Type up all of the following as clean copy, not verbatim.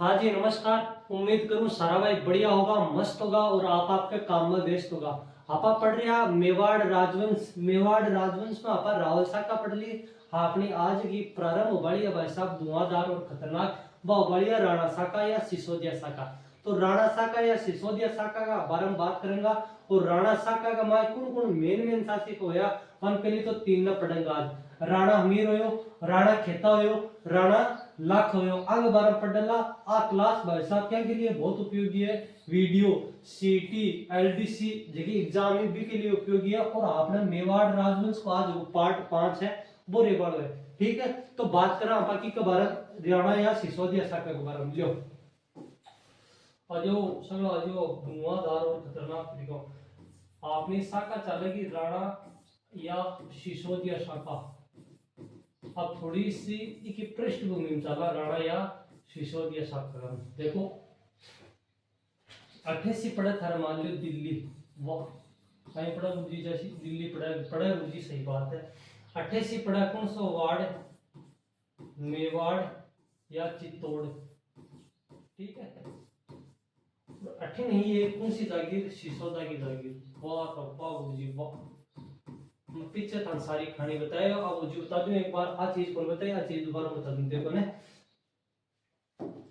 हाँ जी नमस्कार। उम्मीद करूं सारा भाई बढ़िया होगा, मस्त होगा और आप आपके काम में व्यस्त होगा। आपा पढ़ रहे हैं मेवाड़ राजवंश में आपा रावल शाखा पढ़ ली। आपने आज की प्रारंभ उबाली है भाई साहब, धुआंधार और खतरनाक वह उबाली है राणा शाखा या सिसोदिया शाखा। तो राणा शाखा या सिसोदिया शाखा का बारे में बात करेंगे। और राणा शाखा का मैं कौन कौन मेन शासक होया हम पहले तो तीन न पढ़ेंगे आज। राणा हमीर होयो, राणा खेता होयो, राणा लाख होयो। आगे बार पढ़ला आ क्लास भाई साहब क्या के लिए बहुत उपयोगी है। वीडियो सीटी एलडीसी जगह एग्जाम में भी के लिए उपयोगी है। और आपने मेवाड़ राजवंश को आज वो पार्ट 5 है वो रेकॉर्ड है। ठीक है, तो बात करा बाकी के बारे राणा या सिसोदिया शाखा के बारे में लियो। अजो सगला अजो धुआंधार और खतरनाक तरीका आपने शाखा चलेगी राणा या सिसोदिया शाखा। अब थोड़ी सी इसकी पृष्ठभूमि में चला राणा या सिसोदिया शाखा। देखो 88 पढ़ा था मान लो दिल्ली, वाह कहीं पढ़ा गुरुजी जैसी दिल्ली पढ़ा पढ़ा गुरुजी, सही बात है। 88 पढ़ा कौन सा वार्ड, मेवाड़ या चित्तौड़। ठीक है, अठे नहीं ये कौन सी जागीर, सिसोदा की जागीर। वाह गुरुजी वाह, पीछे था सारी कहानी बताए। अब मुझे बता दूं एक बार आ चीज कौन बताई, आ चीज दोबारा बता दूं देखो ने।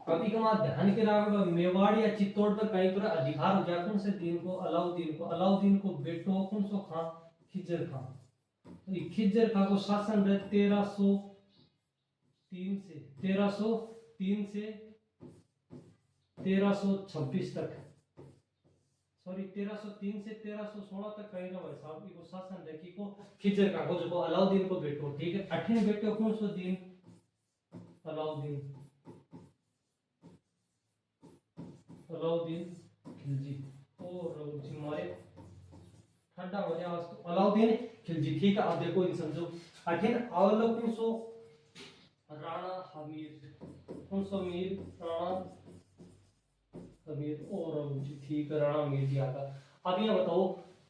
अभी का ध्यान के राग मेवाड़ या चित्तौड़ पर कई तरह अधिकार हो गया कौन से दिन को, अलाउद्दीन को बेटो कौन सो खां, खिज्जर खां। तो खिज्जर खां को शासन रहे 1303 से 1326 तक। सॉरी 1303 से 1316 तक कहीं ना भाई साहब को शासन देखी को खिज्जर खां को जो अलाउद्दीन को बेटो। ठीक है, 18 बेटो कौन सो दिन, अलाउद्दीन खिलजी। और जी मारे ठंडा हो जाए तो अलाउद्दीन खिलजी। ठीक है, अब देखो इन समझो 18 अवलो कौन सो राणा हमीर, कौन सो मीर राणा हमीर। और जी ठीक है, राणा हमीर जी आका। अब ये बताओ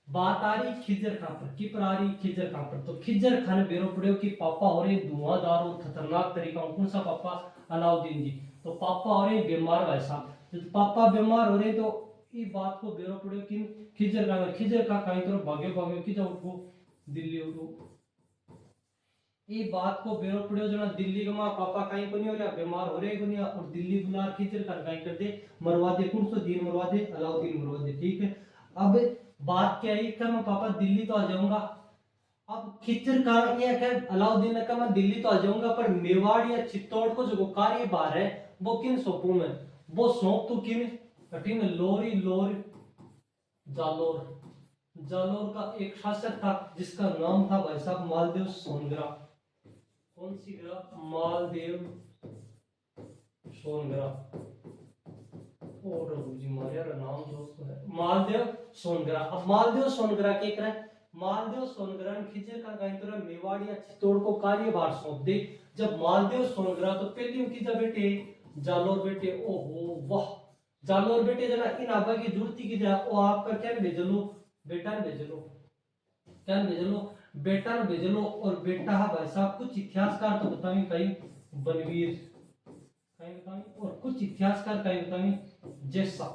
बात आ रही खिज्जर खान पर की पर आ रही खिज्जर खान पर। तो खिज्जर खान बेरो पड़े कि पापा हो रहे धुआंधार और खतरनाक तरीका कौन सा पापा, अलाउद्दीन जी। तो पापा हो रहे बीमार भाई साहब, जब पापा बीमार हो रहे तो ये बात को बेरो पड़े कि खिज्जर का कहीं तो भाग्यो कि जाओ उठो दिल्ली उठो। ये बात को बेरो पड़े जना दिल्ली का मां पापा कहीं को नहीं हो रहा, बीमार हो रहे को नहीं। और दिल्ली बुला खिज्जर खान कहीं कर दे मरवा दे, कौन सो दिन मरवा दे, अलाउद्दीन मरवा दे। ठीक है, अब बात क्या है कि मैं पापा दिल्ली तो आ जाऊंगा। अब खिज्जर का ये है अलाउद्दीन ने कहा मैं दिल्ली तो आ जाऊंगा, पर मेवाड़ या चित्तौड़ को जो कार्यभार है वो किन सौंपू मैं, वो सौंप तू किन। कठिन लोरी जालोर। जालोर का एक शासक था जिसका नाम था भाई साहब मालदेव सोनग्रा। कौन सी ग्रा, मालदेव सोनग्रा। और जी मारिया नाम दोस्त है मालदेव सोनग्रा। अब मालदेव सोनग्रा के करे, मालदेव सोनग्रा ने खिज्जर का गायंत्र मेवाड़ या चित्तौड़ को कार्यभार सौंप दे। जब मालदेव सोनग्रा तो पहली उनकी जब बेटे जालोर बेटे, ओहो वाह जालोर बेटे जना इन आबा की जुड़ती की जा ओ आपका क्या भेज लो, बेटा ने भेज लो, क्या भेज लो, बेटा ने भेज लो। और बेटा है भाई साहब कुछ इतिहासकार तो बताएं कहीं बनवीर कहीं बताएं, और कुछ इतिहासकार कहीं बताएं जैसा।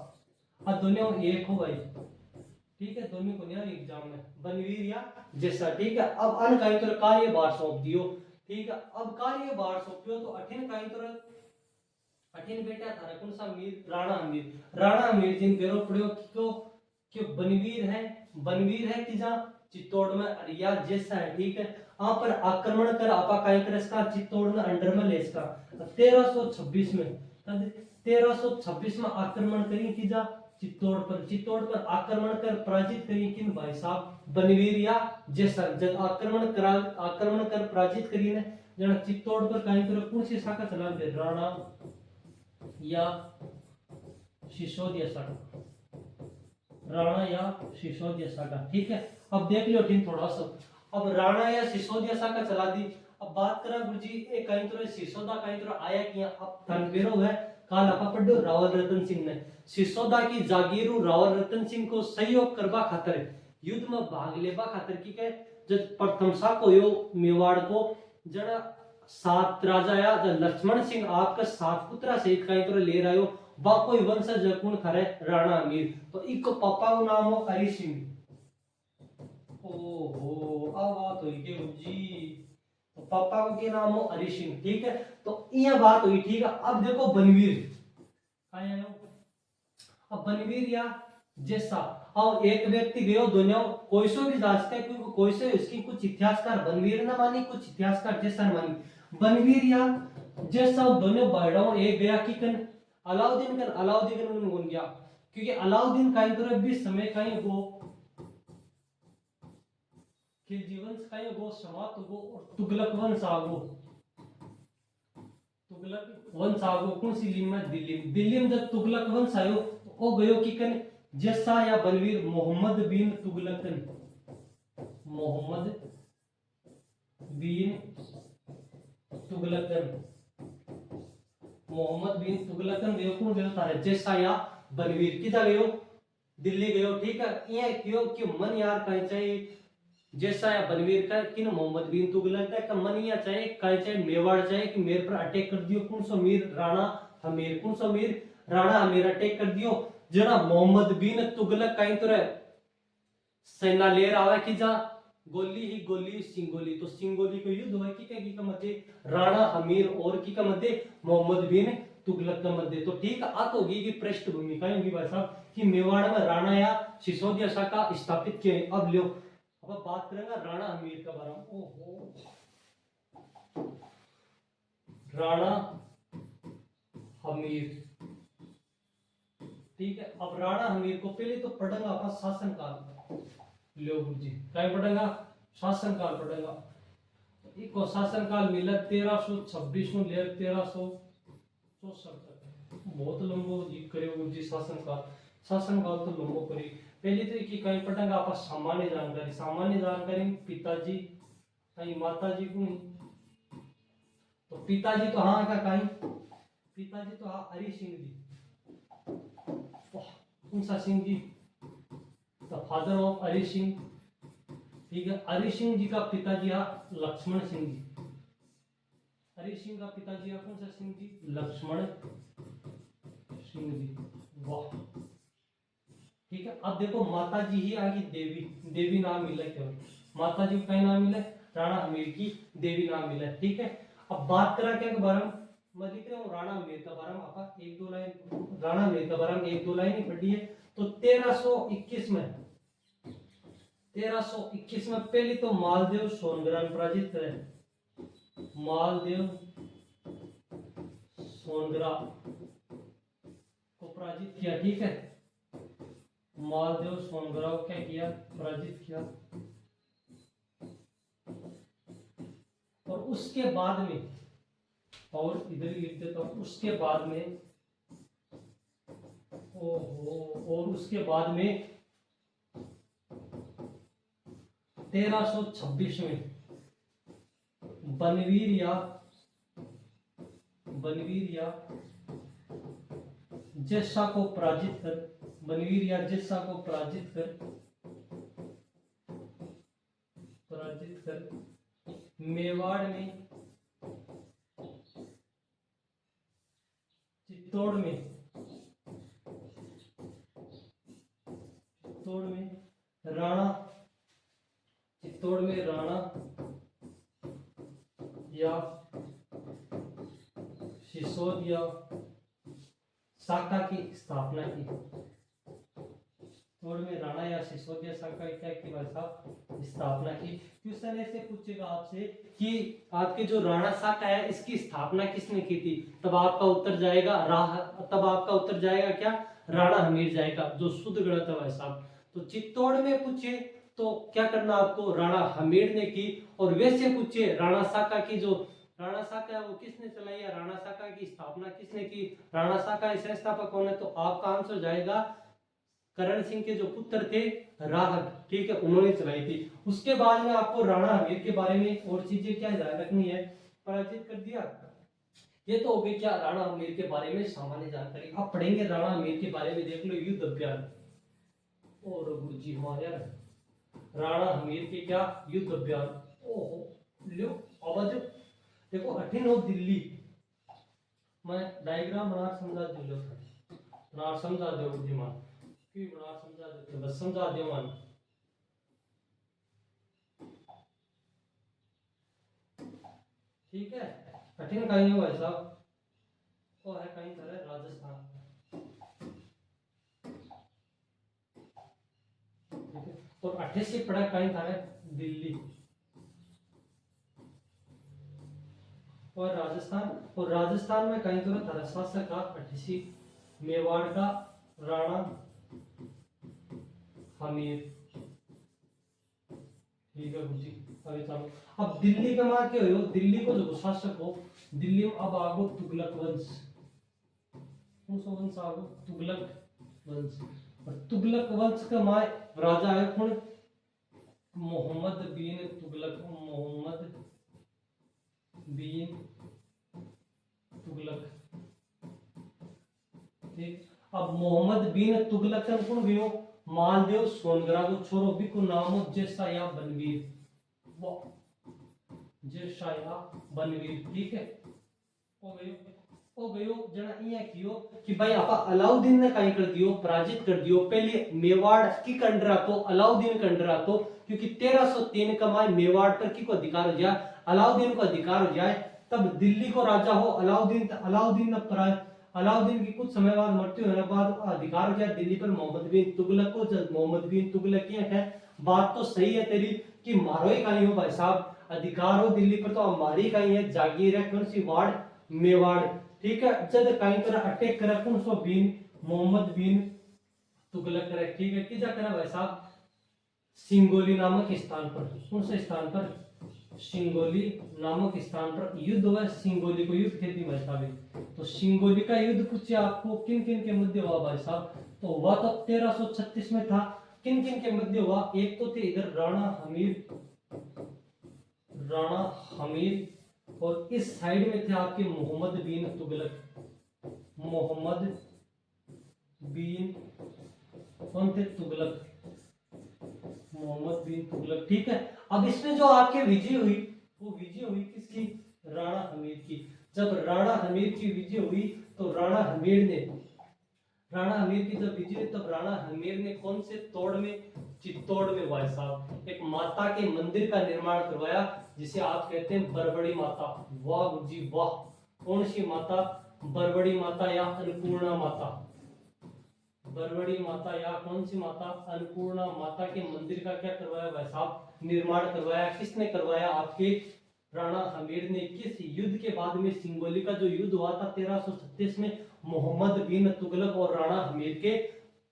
अब दोनों एक हो भाई। ठीक है, दोनों को नहीं एग्जाम में बनवीर या जैसा। ठीक है, अब अन कहीं तो कार्यभार सौंप दियो। ठीक है, अब कार्यभार सौंपियो तो अठिन कहीं तो अठिन बेटा था कौन सा मीर, राणा अमीर जिन बेरो पड़ियो क्यों बनवीर है कि जा चित्तौड़ में अरिया जैसा है। ठीक है, आप पर आक्रमण कर आपा काय कर इसका चित्तौड़ में अंडर में ले इसका 1326 में, 1326 में आक्रमण करी कि जा चित्तौड़ पर आक्रमण कर पराजित करी किन भाई साहब बनवीर या जैसा। जब आक्रमण कर पराजित करी ने जना चित्तौड़ पर कहीं पर कौन सी शाखा चला दे, राणा या सिसोदिया शाखा, राणा या सिसोदिया शाखा। ठीक है, अब देख लो ठीक थोड़ा सा। अब राणा या सिसोदिया शाखा चला दी। अब बात करा गुरुजी एक कहीं तो सिसोदा कहीं तो आया किया। अब तनबेरो है काल आपा पढ़ो रावल रतन सिंह ने सिसोदा की जागीरू रावल रतन सिंह को सहयोग करवा खातर युद्ध में भाग लेवा खातर की के जब प्रथम सा को यो मेवाड़ को जड़ा सात राजा या लक्ष्मण सिंह आपका सात पुत्रा सहित कहीं तो ले रहे हो बा कोई वंशज कौन खरे राणा हमीर तो इको पापा को नाम हो हरि सिंह। ओहो अब बात हुई के जी तो पापा को क्या नाम हो हरि सिंह ठीक है तो यह बात हुई ठीक है। अब देखो बनवीर कहाँ अब बनवीर या जैसा और एक व्यक्ति गयो दुनिया कोई सो भी जा सकता है क्योंकि कोई से इसकी कुछ इतिहासकार बनवीर ना मानी कुछ इतिहासकार जैसा न मानी बनवीर या जैसा दोनों बाढ़ों एक गया कि कन अलाउद्दीन कन बन गया क्योंकि अलाउद्दीन का तरफ भी समय कहीं वो के जीवन कहीं वो समाप्त हो और तुगलक वंश आगो तुगलक वंश आगो कौन सी लीम में दिल्ली में जब तुगलक वंश आयो तो वो गयो कि कन जैसा या बनवीर मोहम्मद बिन तुगलकन मोहम्मद बिन तुगलकन मोहम्मद बिन तुगलकन गयो कौन गयो तारे जैसा या बनवीर किधर गयो दिल्ली गयो ठीक है ये क्यों कि मन यार कहीं चाहिए जैसा या बनवीर का किन मोहम्मद बिन तुगलक का मन या चाहे कहीं चाहे मेवाड़ चाहे कि मेरे पर अटैक कर दियो कौन सो मीर राणा हमीर कौन सो मीर राणा हमीर अटैक कर दियो जना मोहम्मद बिन तुगलक कहीं तो सेना ले रहा है कि जा गोली ही गोली सिंगोली तो सिंगोली को युद्ध हुआ कि का मध्य राणा हमीर और की का मध्य मोहम्मद बिन तुगलक का मध्य तो ठीक आत होगी कि पृष्ठभूमि का होगी भाई साहब कि मेवाड़ में राणा या सिसोदिया शाखा स्थापित किए। अब लो अब बात करेंगे राणा हमीर का बारे में। ओहो राणा हमीर ठीक है। अब राणा हमीर को पहले तो पढ़ेगा अपना शासनकाल लो जी क्या पढ़ेगा शासनकाल पढ़ेगा इको शासनकाल मिला 1326 में ले 1364 तक बहुत लंबो जी करे जी शासनकाल तो लंबो करी पहले तो की कहीं पढ़ेगा आप सामान्य जानकारी पिताजी कहीं माताजी को तो पिताजी तो हाँ का कहीं पिताजी तो हाँ हरि सिंह जी कौन सा Singh ji the father of Hari Singh ठीक है। हरि सिंह जी का पिताजी हाँ लक्ष्मण सिंह जी हरि सिंह का पिताजी हाँ कौन सा सिंह जी लक्ष्मण सिंह जी वाह ठीक है। अब देखो माता जी ही आगे देवी नाम मिला केवल माता जी का नाम मिला राणा हमीर की देवी नाम मिला ठीक है। अब बात करा क्या के बारे में मैं लिख रहा हूँ राणा हमीर का बारे में आपा एक दो लाइन राणा हमीर का बारे में एक दो लाइन ही पढ़ी है तो 1321 में पहले तो मालदेव सोनग्रा में पराजित करे मालदेव सोनग्रा को पराजित किया ठीक है। मालदेव सोनग्रा को क्या किया पराजित किया और उसके बाद में और इधर ही लिख देता हूं उसके बाद में ओहो और उसके बाद में 1326 में बनवीर या जस्सा को पराजित कर मेवाड़ में चित्तौड़ में राणा या सिसोदिया शाखा की स्थापना की चित्तौड़ में राणा या सिसोदिया शाखा क्या की स्थापना की। क्वेश्चन ऐसे पूछेगा आपसे कि आपके जो राणा शाखा है इसकी स्थापना किसने की थी तब आपका उत्तर जाएगा क्या राणा हमीर जाएगा जो शुद्ध गलत है भाई साहब। तो चित्तौड़ में पूछे तो क्या करना आपको राणा हमीर ने की और वैसे पूछे राणा शाखा की जो राणा शाखा है वो किसने चलाई है राणा शाखा की स्थापना किसने की राणा शाखा के संस्थापक कौन है तो आपका आंसर जाएगा करण सिंह के जो पुत्र थे राहत ठीक है उन्होंने चलाई थी। उसके बाद में आपको राणा हमीर के बारे में और चीजें क्या ध्यान रखनी है पराजित कर दिया ये तो हो गई क्या राणा हमीर के बारे में सामान्य जानकारी। अब पढ़ेंगे राणा हमीर के बारे में देख लो युद्ध अभियान और गुरु जी हमारे राणा हमीर के क्या युद्ध अभियान ओहो लो आवाज देखो अठिन हो दिल्ली, मैं डायग्राम बना समझा दिलो था, बना समझा दो बुद्धिमान की बना समझा देते बस समझा दो मान। ठीक है, कठिन कहीं हो भाई साहब, वो है कहीं तरह राजस्थान, ठीक है, और 88 पड़ा कहीं तरह दिल्ली और राजस्थान, और राजस्थान में कहीं तो था शासक का 88 मेवाड़ का राणा हमीर। ठीक है जी, अभी चलो अब दिल्ली का मार क्या हो, दिल्ली को जो शासक हो, दिल्ली में अब आगो तुगलक वंश, कौन सा वंश आगो, तुगलक वंश, और तुगलक वंश का माय राजा है कौन, मोहम्मद बिन तुगलक, मोहम्मद बिन तुगलक। ठीक, अब मोहम्मद बिन तुगलक कौन गयो, मालदेव सोनगरा को छोरो भी को नाम हो जैसा या बनवीर, वो जैसा या बनवीर। ठीक है, ओ गयो जना इया कियो कि भाई आपा अलाउद्दीन ने काई कर दियो, पराजित कर दियो, पहले मेवाड़ की कंडरा तो अलाउद्दीन कंडरा तो, क्योंकि 1303 का माय मेवाड़ पर की को अधिकार हो जाए, अलाउद्दीन को अधिकार हो जाए, तब दिल्ली को राजा हो अलाउद्दीन, अलाउद्दीन ने अलाउद्दीन की कुछ समय बाद मृत्यु होने बाद अधिकार हो जाए दिल्ली पर मोहम्मद बिन तुगलक को। जब मोहम्मद बिन तुगलक की है, बात तो सही है तेरी कि मारो ही कहीं हो भाई साहब, अधिकार हो दिल्ली पर तो हमारी कहीं है, जागीर है, कौन सी वार्ड, मेवाड़। ठीक है, जब कहीं तरह अटैक करा कौन सो बिन मोहम्मद बिन तुगलक करे। ठीक है, किजा करा भाई साहब, सिंगोली नामक स्थान पर, कौन से स्थान पर, सिंगोली नामक स्थान पर युद्ध हुआ, सिंगोली को युद्ध कहती भाई साहब। तो सिंगोली का युद्ध पूछे आपको किन किन के मध्य हुआ भाई साहब, तो हुआ तो 1336 में था, किन किन के मध्य हुआ, एक तो थे इधर राणा हमीर, राणा हमीर, और इस साइड में थे आपके मोहम्मद बिन तुगलक, मोहम्मद बिन कौन थे, तुगलक, मोहम्मद बिन तुगलक। ठीक है, अब इसमें जो आपके विजय हुई, वो विजय हुई किसकी, राणा हमीर की। जब राणा हमीर की विजय हुई तो राणा हमीर ने, राणा हमीर की जब विजय, तब राणा हमीर ने कौन से तोड़ में, चित्तौड़ में भाई साहब एक माता के मंदिर का निर्माण करवाया, जिसे आप कहते हैं बरबड़ी माता। वाह जी वाह, कौन सी माता, बरबड़ी माता या अन्नपूर्णा माता, बरबड़ी माता या कौन सी माता, अन्नपूर्णा माता के मंदिर का क्या करवाया भाई साहब, निर्माण करवाया। किसने करवाया, आपके राणा हमीर ने। किस युद्ध के बाद में, सिंगोली का जो युद्ध हुआ था 1336 में मोहम्मद बिन तुगलक और राणा हमीर के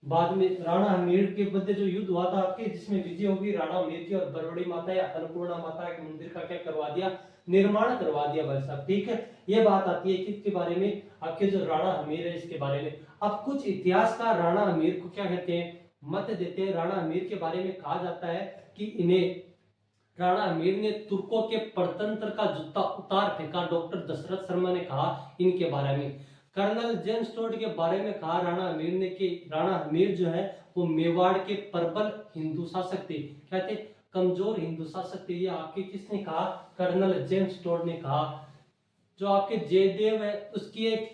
बाद में, राणा हमीर के मध्य जो युद्ध हुआ था आपके, जिसमें विजय होगी राणा हमीर की, और बरबड़ी माता या अन्नपूर्णा माता के मंदिर का क्या करवा दिया, निर्माण करवा दिया भाई साहब। ठीक है, ये बात आती है किसके बारे में, आपके जो राणा हमीर है इसके बारे में। अब कुछ इतिहासकार राणा हमीर को क्या कहते हैं, मत देते हैं। राणा हमीर के बारे में कहा जाता है कि इन्हें, राणा हमीर ने तुर्कों के परतंत्र का जूता उतार फेंका, डॉक्टर दशरथ शर्मा ने कहा इनके बारे में। कर्नल जेम्स टोड के बारे में कहा राणा हमीर ने कि राणा हमीर जो है वो मेवाड़ के प्रबल हिंदू शासक थे, क्या थे, कमजोर हिंदू शासक थे। ये आपके किसने कहा, कर्नल जेम्स टोड ने कहा। जो आपके जयदेव है उसकी एक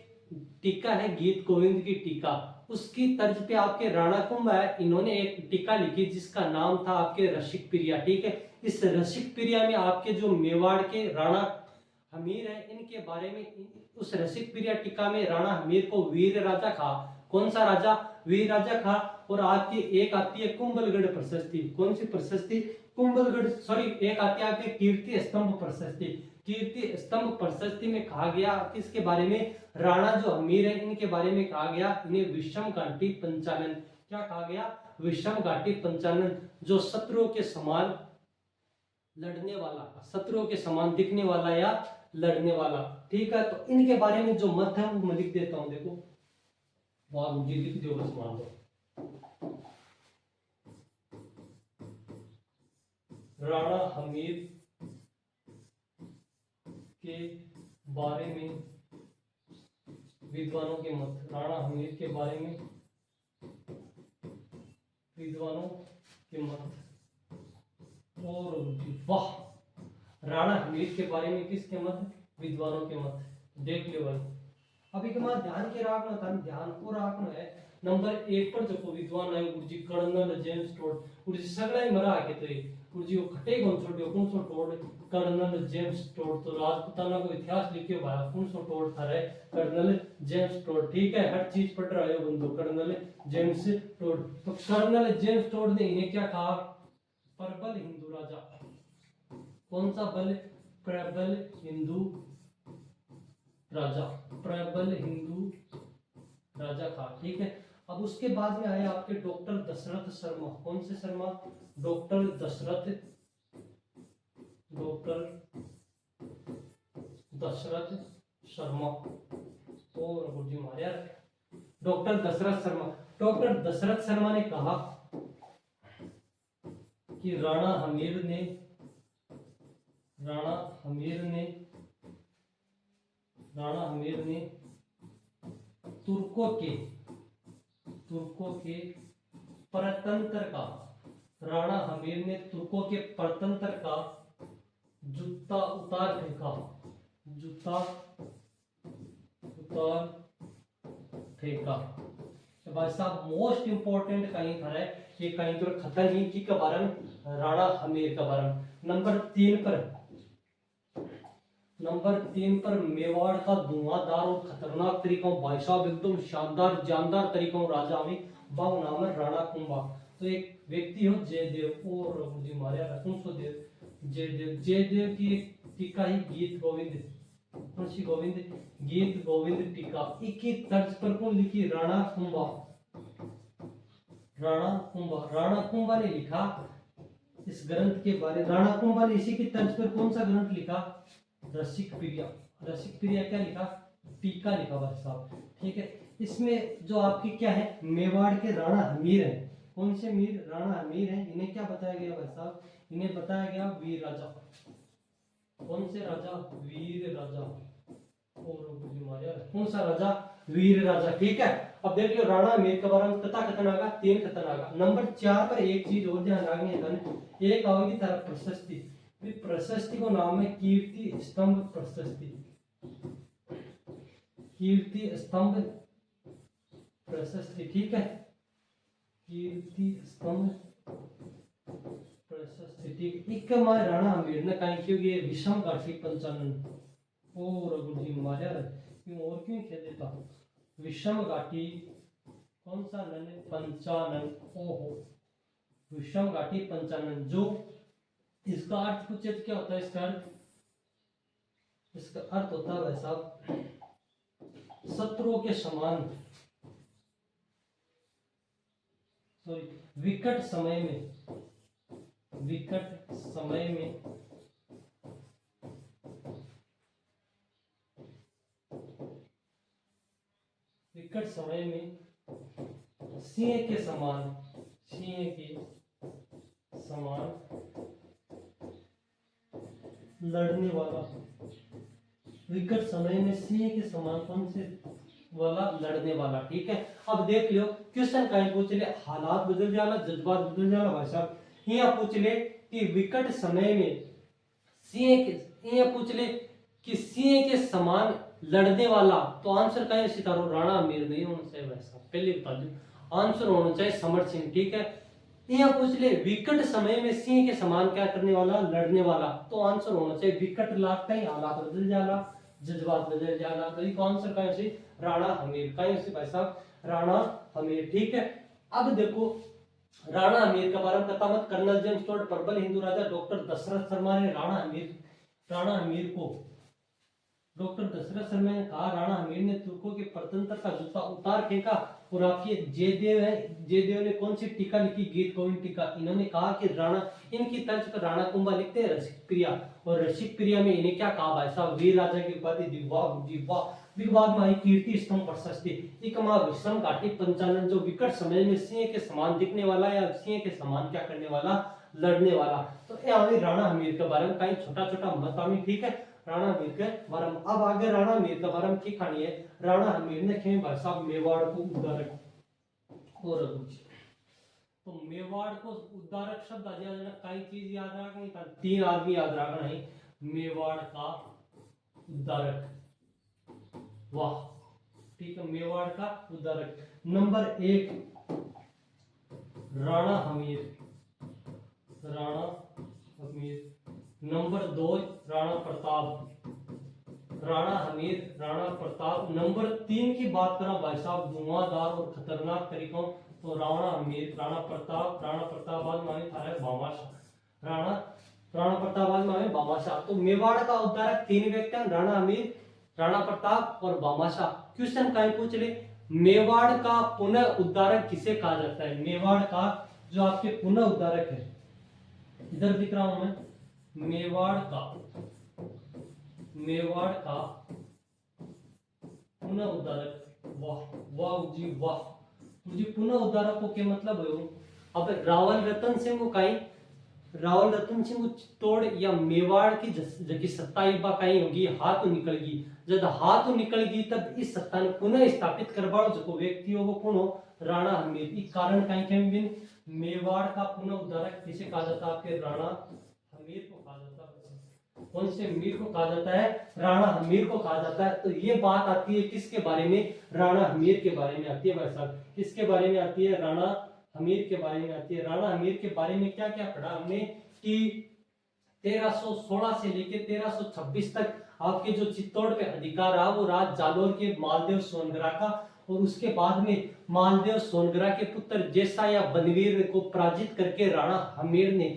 टीका है, गीत गोविंद की टीका, उसकी तर्ज पे आपके राणा कुंभ है, इन्होंने एक टीका लिखी जिसका नाम था आपके रसिक प्रिया। ठीक है, इस रसिक प्रिया में आपके जो मेवाड़ के राणा हमीर है इनके बारे में, उस रसिक प्रिया टीका में राणा हमीर को वीर राजा कहा। कौन सा राजा, वीर राजा कहा। और आपकी एक आती है कुंभलगढ़ प्रशस्ति, कौन सी प्रशस्ति, कुंभलगढ़, सॉरी एक आती है आपकी कीर्ति स्तंभ प्रशस्ति। कीर्ति स्तंभ प्रशस्ति में कहा गया किसके बारे में, राणा जो हमीर है इनके बारे में कहा गया, इन्हें विषम घाटी पंचानन, क्या कहा गया, विषम घाटी पंचानन, जो शत्रुओं के समान लड़ने वाला, शत्रुओं के समान दिखने वाला या लड़ने वाला। ठीक है, तो इनके बारे में जो मत है वो मैं लिख देता हूं, देखो वहां मुझे लिख दो, बस मान दो। राणा हमीर के बारे में विद्वानों के मत, राणा हमीर के बारे में विद्वानों के मत। और वाह, राणा हमीर के बारे में किसके मत, विद्वानों के मत देख लियो भाई। अभी के बाद ध्यान के राखना था, ध्यान को राखना है। नंबर 1 पर जो विद्वान है गुरुजी कर्नल जेम्स टोड, गुरुजी सगळा ही मरा के तो गुरुजी वो खटे कौन छोड़ियो कौन सो टोड कर्नल जेम्स टोड, तो राजपुताना को इतिहास लिखियो भाई कौन सो टोड था रे कर्नल जेम्स टोड, ठीक है हर चीज पढ़ रहा है बंदो कर्नल जेम्स टोड। तो कर्नल जेम्स टोड ने इन्हें क्या कहा, प्रबल हिंदू राजा, कौन सा बल, प्रबल हिंदू राजा, प्रबल हिंदू राजा था, ठीक है। अब उसके बाद में आए आपके डॉक्टर दशरथ शर्मा, कौन से शर्मा, डॉक्टर दशरथ शर्मा, और गुरुजी मारिया डॉक्टर दशरथ शर्मा। डॉक्टर दशरथ शर्मा ने कहा कि राणा हमीर ने तुर्कों के परतंत्र का, राणा हमीर ने तुर्कों के परतंत्र का जूता उतार फेंका, तो भाई साहब मोस्ट इंपोर्टेंट कहीं था है ये कहीं तो खतर ही की बारे में राणा हमीर का बारे में। नंबर 3 पर मेवाड़ का धुआंधार और खतरनाक तरीकों, भाई साहब एकदम शानदार जानदार तरीकों राजा में बाव नाम है राणा कुंभा। तो एक व्यक्ति हो जयदेव और मुझे मारिया रकुंसो देव जयदेव की टीका ही गीत गोविंद, कौन सी गोविंद, गीत गोविंद टीका, इक्की तर्ज पर कौन लिखी, राणा कुंभा ने लिखा इस ग्रंथ के बारे। राणा कुंभा ने इसी की तर्ज पर कौन सा ग्रंथ लिखा, रसिक प्रिया क्या लिखा, टीका लिखा भाई साहब, ठीक है। इसमें जो आपकी क्या है मेवाड़ के राणा हमीर है, कौन से मीर, राणा हमीर है, इन्हें क्या बताया गया भाई साहब, इन्हें बताया गया वीर राजा, कौन से राजा, वीर राजा, और कौन सा राजा, वीर राजा, ठीक है। अब देख लो राणा हमीर के बारे में कथा कथन आगा, 3 कथन आगा। नंबर 4 पर एक चीज और ध्यान रखनी है, एक आवेगी तरफ प्रशस्ति, प्रशस्ति को नाम है कीर्ति स्तंभ प्रशस्ति, कीर्ति स्तंभ प्रशस्ति, ठीक है, कीर्ति स्तंभ प्रशस्ति, ठीक। एक मार राणा हमीर ने कहीं क्योंकि विषम घाटी पंचानन और गुरुजी मारिया क्यों और क्यों कह देता हूँ विषम घाटी, कौन सा नन, पंचानन, ओहो विषम घाटी पंचानन। जो इसका अर्थ पूछे तो क्या होता है, इसका अर्थ होता है भाई साहब शत्रुओं के समान, सॉरी विकट समय में सिंह के समान लड़ने वाला, विकट समय में सिंह के समान कौन से वाला, लड़ने वाला, ठीक है। अब देख लो क्वेश्चन कहीं पूछ ले, हालात बदल जाला, जज्बात बदल जाला भाई साहब, यहाँ पूछ ले कि विकट समय में यहाँ पूछ ले कि सिंह के समान लड़ने वाला, तो आंसर कहीं सितारो राणा हमीर नहीं होना चाहिए भाई साहब, पहले बता दो आंसर होना चाहिए समर सिंह, ठीक है। यहाँ पूछ ले विकट समय में सिंह के समान क्या करने वाला, लड़ने वाला, तो आंसर होना चाहिए विकट लागता ही हालात बदल जाला, जज्बात बदल जाला, तो इसका आंसर कहीं से राणा हमीर, कहीं से भाई साहब राणा हमीर, ठीक है। अब देखो राणा हमीर का बारे में पता मत, कर्नल जेम्स टोड, प्रबल हिंदू राजा, डॉक्टर दशरथ शर्मा ने राणा हमीर को डॉक्टर दशरथ शर्मा ने कहा राणा हमीर ने तुर्कों के परतंत्र का जूता उतार फेंका, और आपकी जयदेव ने कौन सी टीका लिखी, गीत गोविंद टीका। इन्होंने कहा कि राणा, इनकी तर्ज पर राणा कुंभा लिखते हैं रसिक प्रिया, और रसिक प्रिया में इन्हें क्या कहा भाई साहब, वीर राजा की उपाधि दिवा विभाग में आई कीर्ति स्तंभ प्रशस्ति, इकमा विषम घाटी पंचानन, जो विकट समय में सिंह के समान दिखने वाला या सिंह के समान क्या करने वाला, लड़ने वाला। तो ये राणा हमीर के बारे में कहीं छोटा छोटा मत, ठीक है, राणा हमीर के बारे में। अब आगे राणा हमीर के बारे में की कहानी है, राणा हमीर ने खेम भाई साहब मेवाड़ को उद्धारक, और तो मेवाड़ को उद्धारक शब्द आ जाए, कई चीज याद रखनी, 3 आदमी याद रखना है, मेवाड़ का उद्धारक, वाह, ठीक है, मेवाड़ का उद्धारक। Number 1 Rana Hamir, Rana Hamir. Number 2 Rana Pratap, Rana Hamir, Rana Pratap. Number 3 की बात करा भाई साहब धुआंधार और खतरनाक तरीकों, तो राणा हमीर, राणा प्रताप, राणा प्रताप आज माने था है भामाशाह, राणा प्रताप आज माने भामाशाह। तो मेवाड़ का उद्धारक 3 व्यक्ति हैं, राणा हमीर, राणा प्रताप और भामाशाह। क्वेश्चन कहीं पूछ ले, मेवाड़ का पुनः उद्धारक किसे कहा जाता है? मेवाड़ का जो आपके पुनः उद्धारक है, इधर दिख रहा हूं मैं, मेवाड़ का पुनः उद्धारक, वाह वाह जी वाह, तो जी पुनः उद्धारक को क्या मतलब है? अब रावल रतन सिंह को कहीं, रावल रतन सिंह को चित्तौड़ या मेवाड़ की जगह सत्ता इबा कहीं होगी, हाथ निकल गई, जब हाथ निकल गई तब इस सत्ता ने पुनः स्थापित करवाओ जो व्यक्ति हो वो कौन हो? राणा हमीर। इस कारण कहीं कहीं बिन मेवाड़ का पुनः उद्धारक किसे कहा जाता है? आपके राणा हमीर को कहा जाता है। कौन से हमीर को कहा जाता है? राणा हमीर को कहा जाता है। तो ये बात आती है किसके बारे में? राणा हमीर के बारे में आती है भाई साहब। किसके बारे में आती है? राणा हमीर के बारे में आती है। राणा हमीर के बारे में क्या क्या पढ़ा हमने कि 1316 से लेकर 1326 तक आपके जो चित्तौड़ पे अधिकार रहा वो राज जालोर के मालदेव सोनगरा का, और उसके बाद में मालदेव सोनगरा के पुत्र जैसा या बनवीर को पराजित करके राणा हमीर ने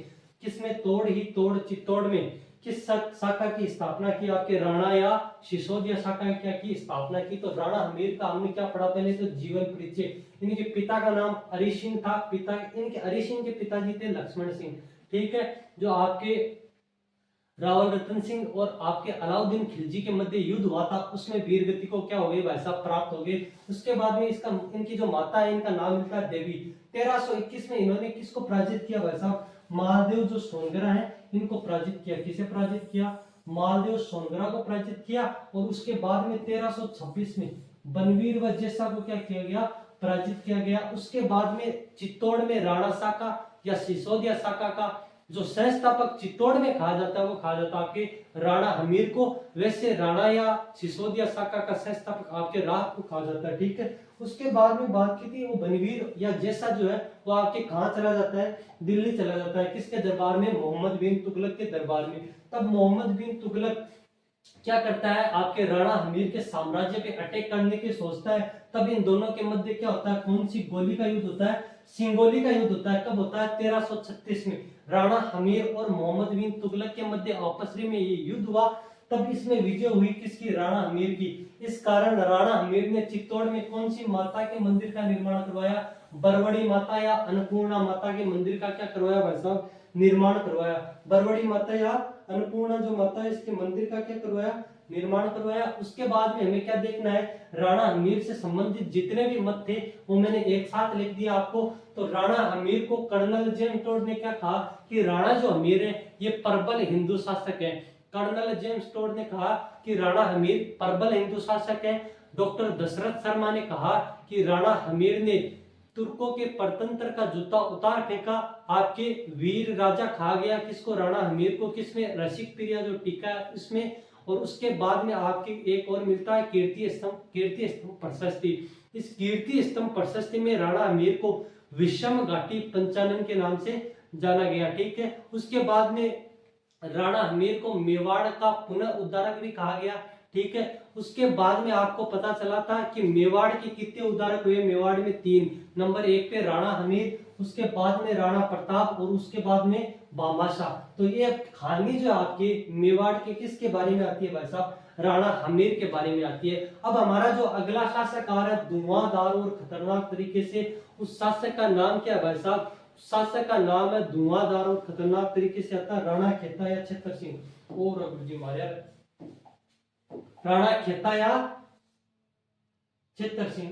किसमें तोड़ चित्तौड़ में किस शाखा की स्थापना की? आपके राणा या सिसोदिया शाखा क्या की स्थापना की? तो राणा हमीर का हमने क्या पढ़ा? पहले तो जीवन परिचय। इनके पिता का नाम हरि सिंह था, इनके हरि सिंह के पिताजी थे लक्ष्मण सिंह, ठीक है। जो आपके रावल रतन सिंह और आपके अलाउद्दीन खिलजी के मध्य युद्ध हुआ था उसमें वीरगति को क्या हो गई भाई साहब? प्राप्त हो गई। उसके बाद में इसका इनकी जो माता है इनका नाम मिलता है देवी। 1321 में इन्होंने किसको पराजित किया भाई साहब? मालदेव जो सोनगरा है इनको पराजित किया। किसे पराजित किया? मालदेव सोनगरा को पराजित किया। और उसके बाद में 1326 में बनवीर व जैसा को क्या किया गया? पराजित किया गया। उसके बाद में चित्तौड़ में राणा शाखा या सिसोदिया शाखा का जो संस्थापक चित्तौड़ में कहा जाता है वो कहा जाता है आपके राणा हमीर को। वैसे राणा या सिसोदिया शाखा का संस्थापक आपके राज को कहा जाता है, ठीक है। उसके बाद में बात की थी वो बनवीर या जैसा जो है वो आपके कहाँ चला जाता है? दिल्ली चला जाता है। किसके दरबार में? मोहम्मद बिन तुगलक के दरबार में। तब मोहम्मद बिन तुगलक क्या करता है? आपके राणा हमीर के साम्राज्य पे अटैक करने की सोचता है। तब इन दोनों के मध्य क्या होता है? कौन सी गोली का युद्ध होता है? सिंगोली का युद्ध होता है। कब होता है? 1336 में राणा हमीर और मोहम्मद बिन तुगलक के मध्य आपस में ये युद्ध हुआ। तब इसमें विजय हुई किसकी? राणा हमीर की। इस कारण राणा हमीर ने चित्तौड़ में कौन सी माता के मंदिर का निर्माण करवाया? बरवड़ी माता या अन्नपूर्णा माता के मंदिर का क्या करवाया भाई साहब? निर्माण करवाया। बरवड़ी माता या अन्नपूर्णा जो माता है इसके मंदिर का क्या करवाया? निर्माण करवाया। उसके बाद में हमें क्या देखना है? राणा हमीर से संबंधित जितने भी मत थे वो मैंने एक साथ लिख दिया आपको। तो राणा हमीर को कर्नल जेम्स टोड ने क्या कहा कि राणा जो हमीर है ये प्रबल हिंदू शासक है। कर्नल जेम्स टोड ने कहा कि राणा हमीर प्रबल हिंदू शासक है। डॉक्टर दशरथ शर्मा ने कहा कि राणा हमीर ने तुर्कों के परतंत्र का जूता उतार फेंका। आपके वीर राजा कहा गया किसको? राणा हमीर को। किसमें? रसिक प्रिया जो टीका इसमें। और उसके बाद में आपके एक और मिलता है कीर्ति स्तंभ प्रशस्ति। इस कीर्ति स्तंभ प्रशस्ति में राणा हमीर को विषम घाटी पंचानन के नाम से जाना गया, ठीक है। उसके बाद में राणा हमीर को मेवाड़ का पुनः उद्धारक भी कहा गया, ठीक है। उसके बाद में आपको पता चला था कि मेवाड़ के कितने उद्धारक हुए? मेवाड़ में 3। नंबर 1 पे राणा हमीर, उसके बाद में राणा प्रताप और उसके बाद में भामाशाह। तो ये कहानी जो आपके मेवाड़ के किसके बारे में आती है भाई साहब? राणा हमीर के बारे में आती है। अब हमारा जो अगला शासक आ रहा है धुआंधार और खतरनाक तरीके से, उस शासक का नाम क्या है भाई साहब? शासक का नाम है धुआंधार और खतरनाक तरीके से आता है राणा खेता या छतर सिंह। और गुरु जी मारे राणा खेता या छतर सिंह।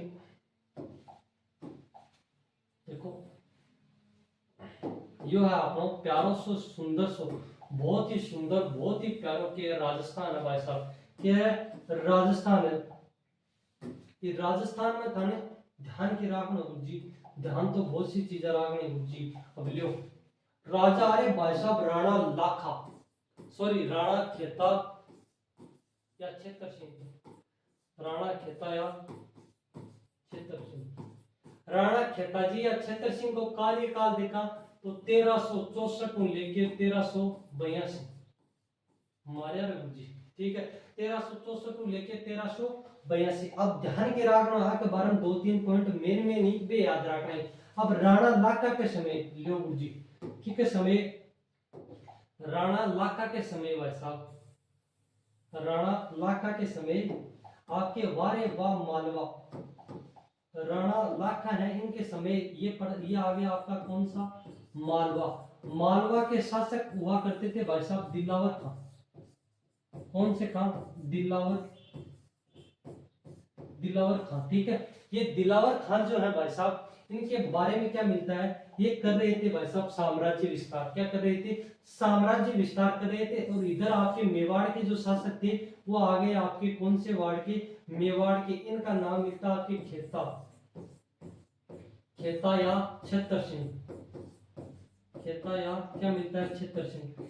देखो यो है अपना प्यारो सो सुंदर सो, बहुत ही सुंदर, बहुत ही प्यारो के राजस्थान है भाई साहब। क्या है? राजस्थान है। ये राजस्थान में थाने ध्यान की राखना गुरु जी, ध्यान तो बहुत सी चीजें राखनी गुरु जी। अब लियो राजा अरे भाई साहब राणा लाखा, सॉरी राणा खेता या छेतर सिंह, राणा खेता या छेतर सिंह। राणा खेताजी या छेतर सिंह को कार्यकाल देखा तो 1364 लेके 1382 मारिया रघु जी, ठीक है, 1364 लेके 1382। अब ध्यान के रखना के बारे में 2-3 पॉइंट मेन में नहीं बे याद रखना है। अब राणा लाका के समय लो जी के समय, राणा लाका के समय भाई साहब, राणा लाका के समय आपके वारे वा मालवा, राणा लाखा है इनके समय ये आ गया आपका कौन सा, मालवा। मालवा के शासक हुआ करते थे भाई साहब दिलावर खान। कौन से खान, दिलावर खान, ठीक है। ये दिलावर खान जो है भाई साहब, इनके बारे में क्या मिलता है, ये कर रहे थे भाई साहब साम्राज्य विस्तार। क्या कर रहे थे, साम्राज्य विस्तार कर रहे थे। और इधर आपके मेवाड़ के जो शासक थे वो आ गए आपके कौन से वाड़ के, मेवाड़ के। इनका नाम मिलता है आपके खेता, खेता या छेतर सिंह, खेता या क्या मिलता है, छेतर सिंह।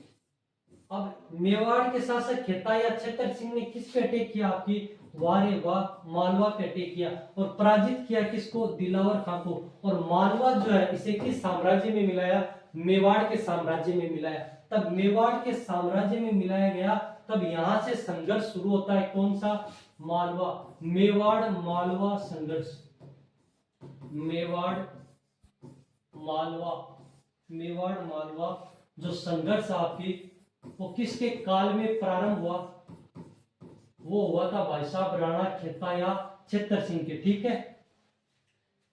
अब मेवाड़ के शासक खेता या छेतर सिंह ने किस पे अटैक किया, आपकी वारे वा मालवा पे अटैक किया और पराजित किया किसको, दिलावर खां को। और मालवा जो है इसे किस साम्राज्य में मिलाया, मेवाड़ के साम्राज्य में मिलाया। तब मेवाड़ के साम्राज्य में मिलाया गया, तब यहां से संघर्ष शुरू होता है। कौन सा, मालवा, मेवाड़ मालवा संघर्ष, मेवाड़ मालवा, मेवाड़ मालवा जो संघर्ष आपकी वो किसके काल में प्रारंभ हुआ, वो हुआ था भाई साहब राणा खेता या छेतर सिंह के, ठीक है।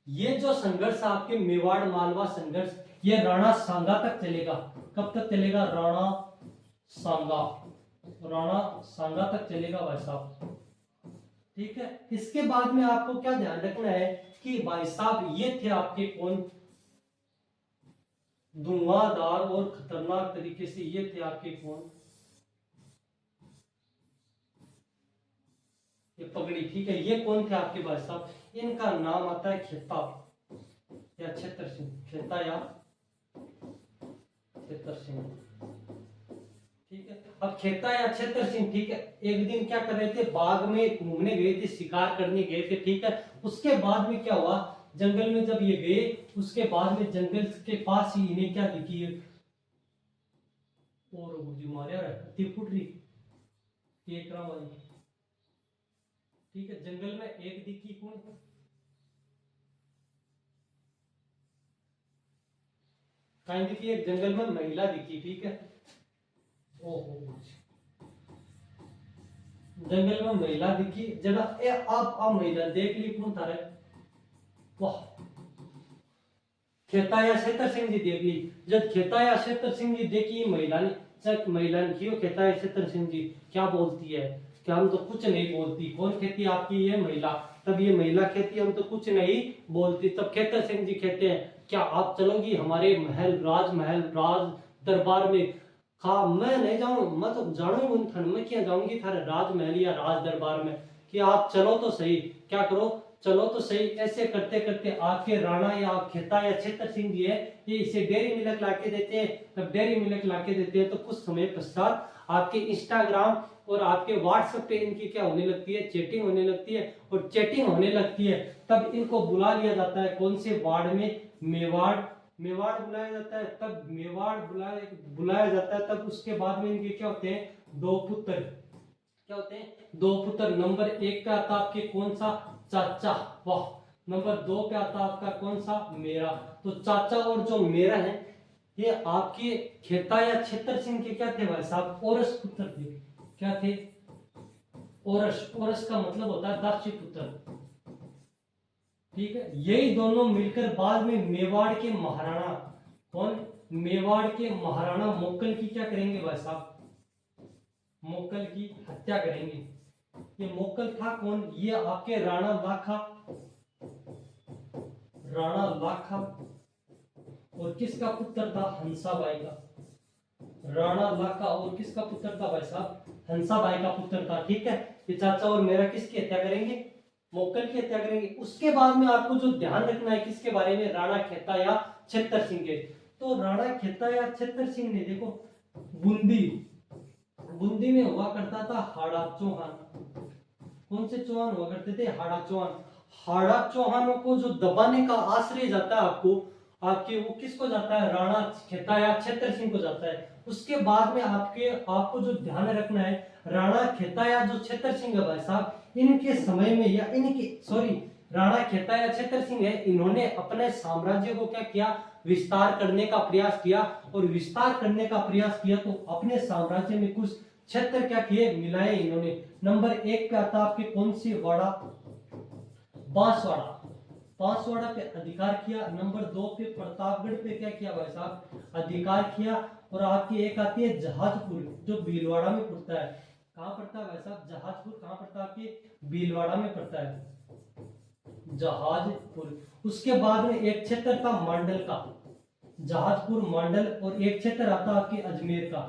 ये जो संघर्ष आपके मेवाड़ मालवा संघर्ष, ये राणा सांगा तक चलेगा। कब तक चलेगा, राणा सांगा, राणा सांगा तक चलेगा भाई साहब, ठीक है। इसके बाद में आपको क्या ध्यान रखना है कि भाई साहब ये थे आपके कौन, धुआंधार और खतरनाक तरीके से ये थे आपके कौन, ये पगड़ी, ठीक है। ये कौन थे आपके भाई साहब, इनका नाम आता है खेता या छेतर सिंह, खेता या छेतर सिंह, ठीक है। अब खेता या छेतर सिंह, ठीक है, एक दिन क्या कर रहे थे, बाग में घूमने गए थे, शिकार करने गए थे, ठीक है। उसके बाद में क्या हुआ, जंगल में जब ये गए, उसके बाद में जंगल के पास ही इन्हें क्या दिखी, और गुरुजी मारिया हत्ती फुट रही टेकरा वाली, ठीक है। जंगल में एक दिखी कौन, कहीं दिखी, एक जंगल में महिला दिखी, ठीक है। ओहो, जंगल में महिला दिखी, जरा ए आप महिला देख ली कौन था रे, वाह, खेता या छेतर सिंह जी देख ली। जब खेता या छेतर सिंह जी देखी महिला ने, जब महिला ने की खेता या छेतर सिंह जी क्या बोलती है, क्या हम तो कुछ नहीं बोलती। कौन कहती आपकी, ये महिला। तब ये महिला कहती हम तो कुछ नहीं बोलती। तब खेतर सिंह जी कहते हैं क्या आप चलोगी हमारे महल, राजमहल, राज दरबार में। हाँ मैं नहीं जाऊं, मैं तो जाऊंगी उन ठंड में, क्या जाऊंगी थारे राजमहल या राज दरबार में, कि आप चलो तो सही, क्या करो, चलो तो सही। ऐसे करते करते आपके राणा या खेता या छेतर सिंह जी है, ये इसे डेयरी मिल्क लाके देते हैं। तब डेयरी मिल्क लाके देते हैं तो कुछ समय पश्चात आपके इंस्टाग्राम और आपके व्हाट्सएप पे इनकी क्या होने लगती है, चैटिंग होने लगती है। और चैटिंग होने लगती है तब इनको बुला लिया जाता है कौन से वार्ड में, मेवाड़, मेवाड़ बुलाया जाता है। तब मेवाड़ बुलाया जाता है। तब उसके बाद में इनके क्या होते हैं, दो पुत्र, क्या होते हैं, दो पुत्र। नंबर 1 पे आता आपके कौन सा, चाचा, वाह। नंबर 2 पे आता आपका कौन सा, मेरा। तो चाचा और जो मेरा है ये आपके खेता या छेतर सिंह के क्या थे भाई साहब, औरस पुत्र थे। क्या थे, औरस। औरस का मतलब होता है दासी पुत्र, ठीक है। यही दोनों मिलकर बाद में मेवाड़ के महाराणा, कौन, मेवाड़ के महाराणा मोक्कल की क्या करेंगे भाई साहब, मोक्कल की हत्या करेंगे। ये मोक्कल था कौन, ये आपके राणा लाखा, राणा लाखा और किसका पुत्र था, हंसाबाई का। राणा लाखा और किसका पुत्र था भाई साहब, हंसाबाई का पुत्र था, ठीक है। ये चाचा और मेरा किसकी हत्या करेंगे, मोक्कल की हत्या करेंगे। उसके बाद में आपको जो ध्यान रखना है किसके बारे में, राणा खेता या छेतर सिंह के। तो राणा खेता या छेतर सिंह ने देखो बूंदी, बूंदी में हुआ करता था हाड़ा चौहान। कौन से चौहान हुआ करते थे? हाड़ा चौहान। हाड़ा चौहानों को जो दबाने का आश्रय जाता है आपको, आपके वो किसको जाता है? राणा खेताया छेत्र सिंह को जाता है। उसके बाद में आपको जो ध्यान रखना है, राणा खेताया जो छेत्र सिंह है भाई साहब, इनके समय में या इनके सॉरी राणा खेताया छेत्र सिंह है, इन्होंने अपने साम्राज्य को क्या किया? विस्तार करने का प्रयास किया। और विस्तार करने का प्रयास किया तो अपने साम्राज्य में कुछ क्षेत्र क्या किए? मिलाए इन्होंने। नंबर 1 पे आता आपके कौन सी वाड़ा? बांसवाड़ा। बांसवाड़ा पे अधिकार किया। नंबर 2 पे प्रतापगढ़ पे क्या किया भाई साहब? अधिकार किया। और आपकी एक आती है जहाजपुर, जो भीलवाड़ा में पड़ता है। कहां पड़ता है भाई साहब? जहाजपुर कहां पड़ता है? आपके भीलवाड़ा में पड़ता है जहाजपुर। उसके बाद में एक क्षेत्र था मंडल का, जहाजपुर मंडल। और एक क्षेत्र आता आपके अजमेर का।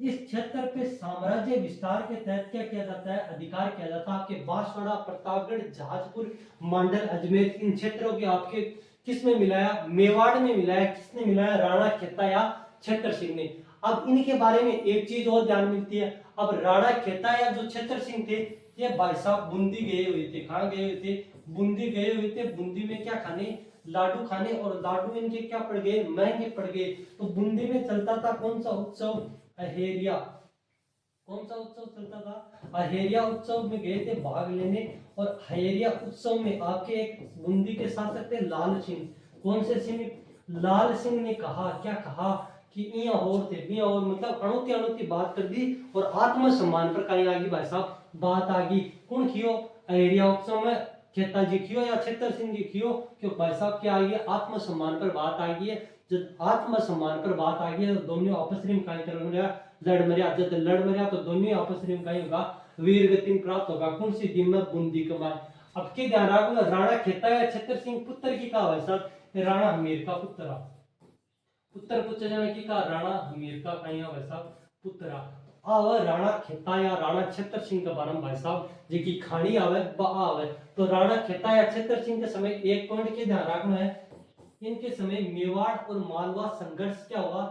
इस क्षेत्र पे साम्राज्य विस्तार के तहत क्या किया जाता है? अधिकार किया जाता है। आपके बांसवाड़ा, प्रतापगढ़, जहाजपुर, मंडल, अजमेर, इन क्षेत्रों के आपके किसमें मिलाया? मेवाड़ में मिलाया। किसने मिलाया? राणा खेताया छेत्र सिंह ने। अब इनके बारे में एक चीज और ध्यान मिलती है। अब राणा खेताया जो छेत्र सिंह थे, ये भाई साहब बूंदी गए हुए थे। कहां गए हुए थे? बूंदी गए हुए थे। बूंदी में क्या खाने? लाडू खाने। और लाडू इनके क्या पड़ गए? महंगे पड़ गए। तो बूंदी में चलता था कौन सा उत्सव? अहेरिया। कौन सा उत्सव चलता था? अहेरिया उत्सव में गए थे भाग लेने। और अहेरिया उत्सव में आपके एक बूंदी के शासक थे लाल सिंह। कौन से सिंह? लाल सिंह ने कहा, क्या कहा कि इया और थे, इया और मतलब अणुती अणुती बात कर दी। और आत्मसम्मान पर कहीं आगी भाई साहब बात आगी। कौन खियो? अहेरिया उत्सव में खेता जी खियो या छेतर सिंह जी खियो? क्यों भाई साहब क्या आ गई? आत्मसम्मान पर बात आ गई है। जब आत्मसम्मान पर बात आ गई है तो दोनों आपस में काय करेंगे? लड़ मरिया। जब लड़ मरिया तो दोनों आपस में काय होगा? वीर गति प्राप्त होगा। कौन सी दिन में? बूंदी कमाए। अब के ध्यान रखना, राणा खेताया छेतर सिंह पुत्र की कहा भाई साहब? राणा हमीर का पुत्र। पुत्र पूछे जाने की कहा? राणा हमीर का कहीं भाई साहब पुत्र। आवे राणा खेताया राणा छेतर सिंह के बारे में भाई साहब जी की खानी आवे बा आवे। तो राणा खेताया छेतर सिंह के समय एक पॉइंट के ध्यान रखना है, इनके समय मेवाड़ और मालवा संघर्ष क्या हुआ?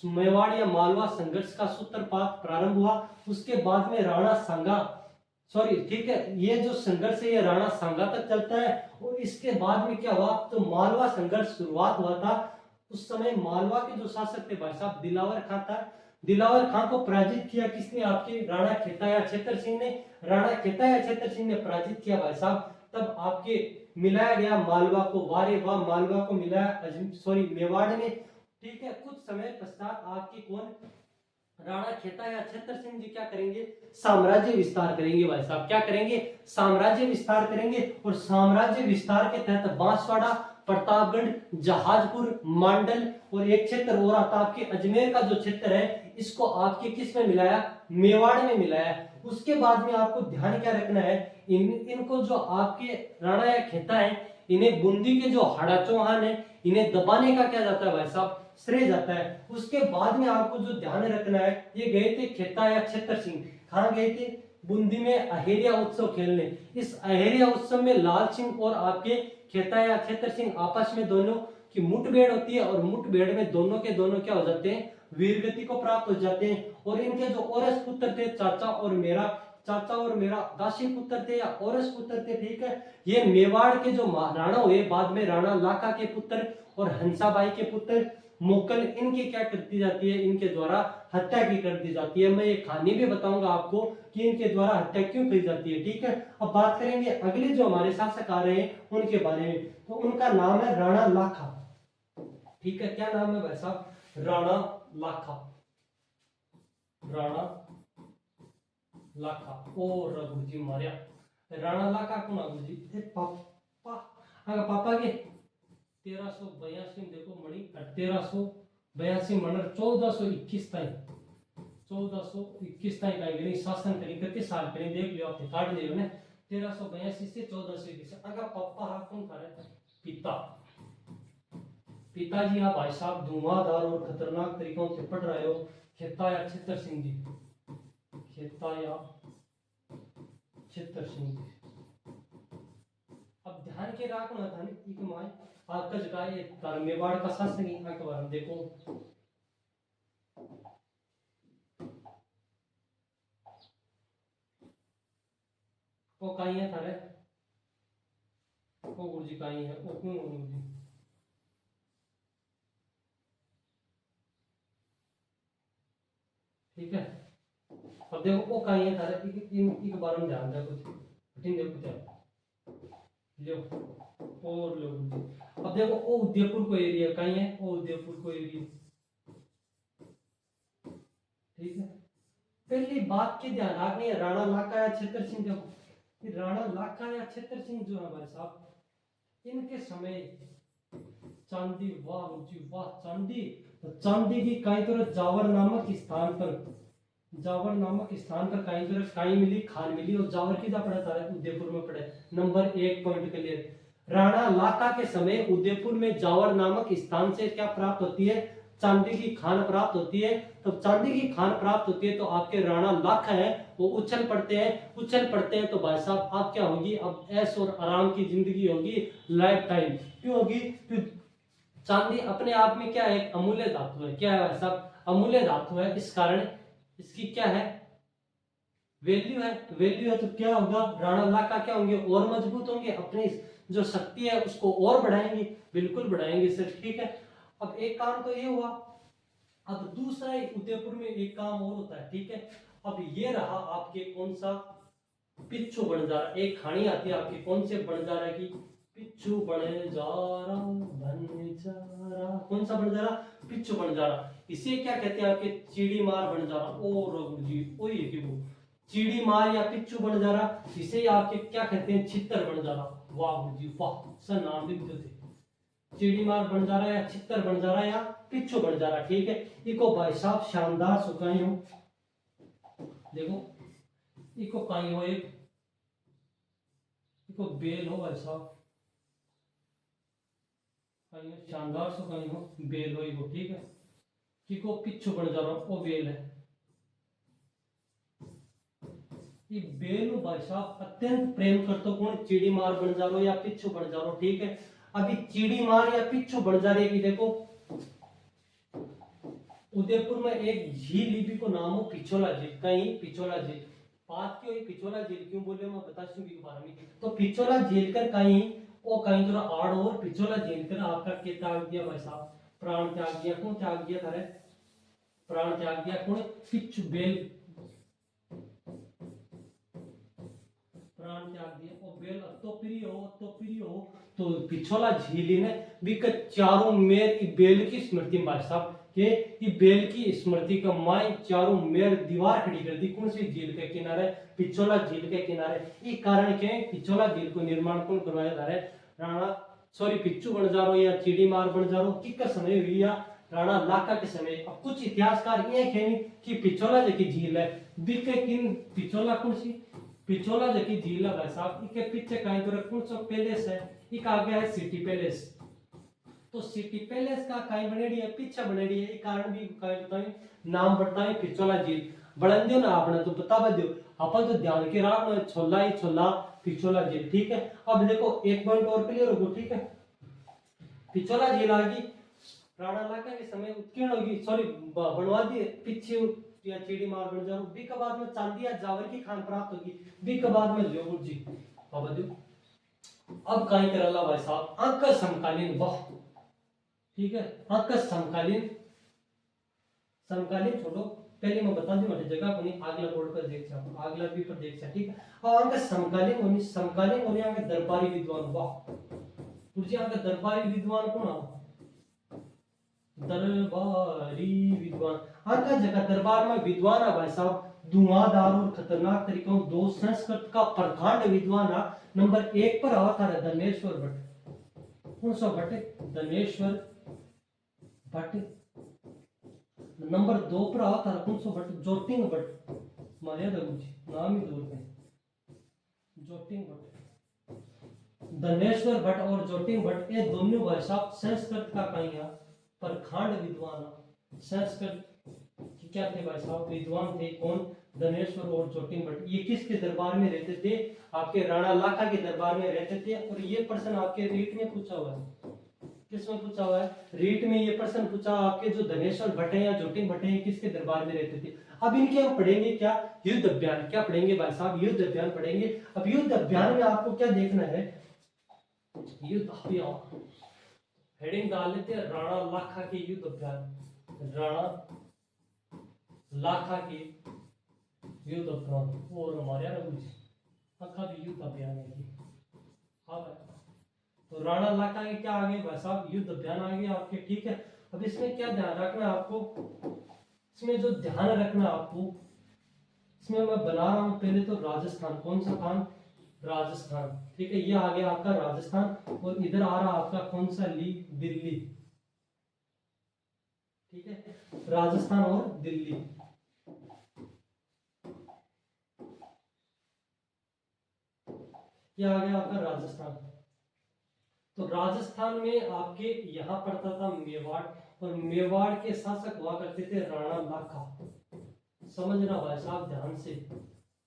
मेवाड़ या मालवा संघर्ष का सूत्रपात प्रारंभ हुआ। उसके बाद में राणा सांगा, सॉरी ठीक है, ये जो संघर्ष है ये राणा सांगा तक चलता है। और इसके बाद में क्या हुआ? तो मालवा संघर्ष शुरुआत हुआ था। उस समय मालवा के जो शासक थे भाई साहब दिलावर खां था। दिलावर खां को पराजित किया किसने? आपके राणा खेताया छेतर सिंह ने। राणा खेताया छेतर सिंह ने पराजित किया भाई साहब। तब आपके मिलाया गया मालवा को, वारे वाह मालवा को मिलाया सॉरी मेवाड़ में। ठीक है, कुछ समय पश्चात आपके कौन? राणा खेताया छेतर सिंह जी क्या करेंगे? साम्राज्य विस्तार करेंगे भाई साहब। क्या करेंगे? साम्राज्य विस्तार करेंगे। और साम्राज्य विस्तार के तहत बांसवाड़ा, प्रतापगढ़, जहाजपुर, मंडल और एक क्षेत्र और आता आपके अजमेर का जो क्षेत्र है, इसको आपके किस में मिलाया? मेवाड़ में मिलाया। उसके बाद में आपको ध्यान क्या रखना है? इनको जो आपके राणा या खेता है, इन्हें बूंदी के जो हाड़ा चौहान है, इन्हें दबाने का क्या जाता है भाई साहब? श्रेय जाता है। उसके बाद में आपको जो ध्यान रखना है, ये गए थे खेता या छेतर सिंह। कहां गए थे? बूंदी में अहेरिया उत्सव खेलने। इस अहेरिया उत्सव में लाल सिंह और आपके खेता या छेतर सिंह आपस में दोनों की मुठभेड़ होती है। और मुठभेड़ में दोनों के दोनों क्या हो जाते हैं? वीरगति को प्राप्त हो जाते हैं। और इनके जो औरस पुत्र थे, चाचा और मेरा दासी पुत्र थे या औरस पुत्र थे। ठीक है, ये मेवाड़ के जो राणा हुए बाद में, राणा लाखा के पुत्र और हंसाबाई के पुत्र मोकल, इनकी क्या कर दी जाती है? इनके द्वारा हत्या की कर दी जाती है। मैं ये कहानी भी बताऊंगा आपको कि इनके द्वारा हत्या क्यों की जाती है। ठीक है, अब बात करेंगे अगले जो हमारे शासक आ रहे हैं उनके बारे में। तो उनका नाम है राणा लाखा। ठीक है, क्या नाम है भाई साहब? राणा लाखा। राणा लाखा ओ रघु जी मारिया। राणा लाखा कौन है जी? पापा पापा के 1382 में देखो मणि 1382 मनर 1421 तक 1421 तक आएगी शासन करी कितने साल पहले देख लियो आप काट लियो ने 1382 से 1421। अगर पापा हा कौन करे? पिता। पिताजी आप भाई साहब धुआंधार और खतरनाक तरीकों से पढ़ रहे हो। खेताया छेतर सिंह जी। खेताया छेतर सिंह जी। अब ध्यान के रखना था एक माय आपका जगह ये तार मेवाड़ का शासन के बारे में देखो। वो कहीं है थारे, वो गुरुजी कहीं है, वो क्यों गुरुजी, ठीक है। अब देखो वो कहीं है थारे, एक बार में ध्यान दे कुछ, ठीक देखो क्या लो, और लो गुरुजी। अब देखो वो उदयपुर को एरिया कहीं है, वो उदयपुर को एरिया, ठीक है। पहली बात की ध्यान रखनी है, राणा लाखा या छतर सिंह, देखो राणा लाखा या छतर सिंह जो है भाई साहब, इनके समय चांदी, वाह रुचि वाह चांदी, तो चांदी की कई तरह जावर नामक स्थान पर, जावर नामक स्थान पर कई तरह कई मिली, खान मिली, और जावर की जा पड़ा था उदयपुर में पड़े। Number 1 point clear. Rana Lakha के समय उदयपुर में जावर नामक स्थान से क्या प्राप्त होती है, चांदी की खान प्राप्त होती है। तो चांदी की खान प्राप्त होती है तो आपके राणा लाखा है वो उछल पड़ते हैं, उछल पड़ते हैं तो भाई साहब आप क्या होगी, अब ऐश और आराम की जिंदगी होगी, लाइफ टाइम। क्यों होगी, चांदी अपने आप में क्या है, एक अमूल्य धातु है, क्या है भाई साहब, अमूल्य धातु है, इस कारण इसकी क्या है, वैल्यू है, वैल्यू है। तो क्या होगा, राणा लाखा क्या होंगे, और मजबूत होंगे, अपनी जो शक्ति है उसको और बढ़ाएंगे, बिल्कुल बढ़ाएंगे सर, ठीक है। अब एक काम तो ये हुआ, अब दूसरा उदयपुर में एक काम और होता है, ठीक है। अब ये रहा आपके कौन सा, पिच्छू बंजारा, एक कहानी आती है आपकी कौन से बंजारा की, पिच्छू बंजारा बंजारा, कौन सा बंजारा, पिच्छू बंजारा। इसे क्या कहते हैं आपके, चिड़ी मार बंजारा, ओ रघु जी वही है कि वो चिड़ी मार या पिच्छू बंजारा, इसे आपके क्या कहते हैं, छित्तर बंजारा। वाह गुरु जी वाह, सर नाम भी थे, चिड़ी मार बंजारा या छित्तर बंजारा या पिच्छू बंजारा, ठीक है। इको भाई साहब शानदार सुखाई हो, देखो इको काई हो, एक इको बेल हो भाई साहब, शानदार सुखाई हो, बेल हो इको, ठीक है। इको पिच्छू बंजारा वो बेल है, ये बेल भाई साहब अत्यंत प्रेम करते कौन, चिड़ी मार बंजारो या पिच्छू बंजारो, ठीक है। अभी चिड़ी मार या पिच्छू बंजारे की देखो, उदयपुर में एक झील भी को नाम हो पिछोला झील, कहीं पिछोला झील, बात क्यों है पिछोला झील क्यों बोले मैं बता दूं के बारे में। तो पिछोला झील कर कहीं वो कहीं थोड़ा आड़ और पिछोला झील कर आपका क्या त्याग दिया भाई साहब, प्राण त्याग दिया, कौन त्याग दिया थारे, प्राण त्याग दिया कौन, पिच्छु बेल, प्राण त्याग दिया, और बेल तो प्रिय हो, तो पिछोला झील ने भी चारों मेर बेल की स्मृति में भाई साहब कि बेल की स्मृति का माई चारों मेर दीवार खड़ी कर दी, कौन सी झील के किनारे, पिछोला झील के किनारे। इस कारण के पिछोला झील को निर्माण कौन करवाया जा रहा है, राणा सॉरी पिच्चू बंजारो या चिड़ी मार बंजारो किसका समय हुई या राणा लाखा के समय। अब कुछ इतिहासकार ये कहेंगे कि पिछोला जो की झील है बिके किन, पिछोला कौन सी, पिछोला जो की झील है भाई साहब इसके पीछे कहीं तो कौन सा पैलेस है, एक आ गया है सिटी पैलेस। तो सिटी पैलेस का कहीं बनेड़ी है, पीछे बनेड़ी है, कारण भी कहीं बताई नाम बढ़ता है पिछोला झील बढ़न दियो ना आपने तो बता दियो, अपन तो ध्यान के रखना छोला ही छोला पिछोला झील, ठीक है। अब देखो एक पॉइंट और क्लियर होगा, ठीक है। पिछोला झील आ गई, राणा लाखा के समय उत्कीर्ण होगी, सॉरी बनवा दिए पीछे या चिड़ी मार बन जाओ, बी के बाद में चांदी या जावर की खान प्राप्त होगी, बी के बाद में लियो जी। अब कहीं करला भाई साहब अंक समकालीन, वाह ठीक है, अंक समकालीन, समकालीन छोड़ो पहले मैं बता दूं मत जगह कोनी अगला बोर्ड पर देख सकते, अगला भी पर देख सकते, ठीक है। और अंक समकालीन होनी, समकालीन होने आगे दरबारी विद्वान, वाह तुझे आगे दरबारी विद्वान कौन आ, दरबारी विद्वान, अंक जगह दरबार में विद्वान है भाई साहब धुआंधार और खतरनाक तरीकों दो संस्कृत का प्रकांड विद्वान है। नंबर 1 पर आवा था धनेश्वर भट्ट, कौन सा भट्ट, धनेश्वर भट्ट। नंबर 2 पर आवा था कौन सा भट्ट, ज्योतिंग भट्ट, मर्यादा जी नाम ही दूर पे, ज्योतिंग भट्ट, धनेश्वर भट्ट और ज्योतिंग भट्ट ये दोनों भाई साहब संस्कृत का कहीं है प्रखंड विद्वान, संस्कृत क्या थे भाई साहब विद्वान थे, कौन, धनेश्वर और ज्योतिंग भट्ट। ये किसके दरबार में रहते थे, आपके राणा लाखा के दरबार में रहते थे। और ये प्रश्न आपके रीट में पूछा हुआ है, किसमें पूछा हुआ है, रीट में ये प्रश्न पूछा आपके जो धनेश्वर भट्ट या ज्योतिंग भट्ट किसके दरबार में रहते थे। अब इनके हम पढ़ेंगे क्या, युद्ध अभियान। क्या पढ़ेंगे भाई साहब, युद्ध अभियान पढ़ेंगे। अब युद्ध अभियान में आपको क्या देखना है, युद्ध अभियान हेडिंग डाल लेते हैं, राणा लाखा के युद्ध अभियान, राणा लाखा के युद्ध अभियान। और हमारे का भी युद्ध अभियान है ये। हाँ तो राणा लाखा के क्या आगे भाई साहब, युद्ध अभियान आगे आपके, ठीक है। अब इसमें क्या ध्यान रखना है आपको, इसमें जो ध्यान रखना आपको, इसमें मैं बना रहा हूं पहले तो राजस्थान, कौन सा स्थान, राजस्थान, ठीक है। ये आ गया आपका राजस्थान, और इधर आ रहा आपका कौन सा, दिल्ली, ठीक है, राजस्थान और दिल्ली। ये आ गया आपका राजस्थान। तो राजस्थान में आपके यहां पड़ता था मेवाड़, और मेवाड़ के शासक हुआ करते थे राणा लाखा। समझना भाई साहब ध्यान से,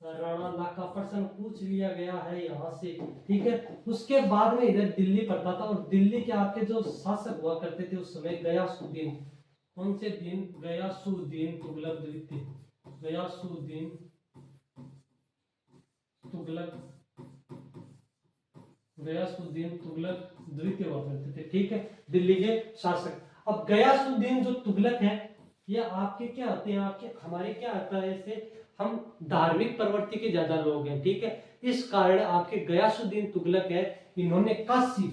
राणा लाखा प्रश्न पूछ लिया गया है यहाँ से, ठीक है। उसके बाद में इधर दिल्ली पड़ता था, और दिल्ली के आपके जो शासक हुआ करते थे उस समय गयासुद्दीन, कौन से दिन, गयासुद्दीन तुगलक द्वितीय, गयासुद्दीन तुगलक, गयासुद्दीन तुगलक द्वितीय हुआ करते थे, ठीक है, दिल्ली के शासक। अब गयासुद्दीन जो तुगलक है, ये आपके क्या होते हैं, आपके हमारे क्या आता है, ऐसे हम धार्मिक प्रवृत्ति के ज्यादा लोग हैं, ठीक है। इस कारण आपके गयासुद्दीन तुगलक है, इन्होंने काशी,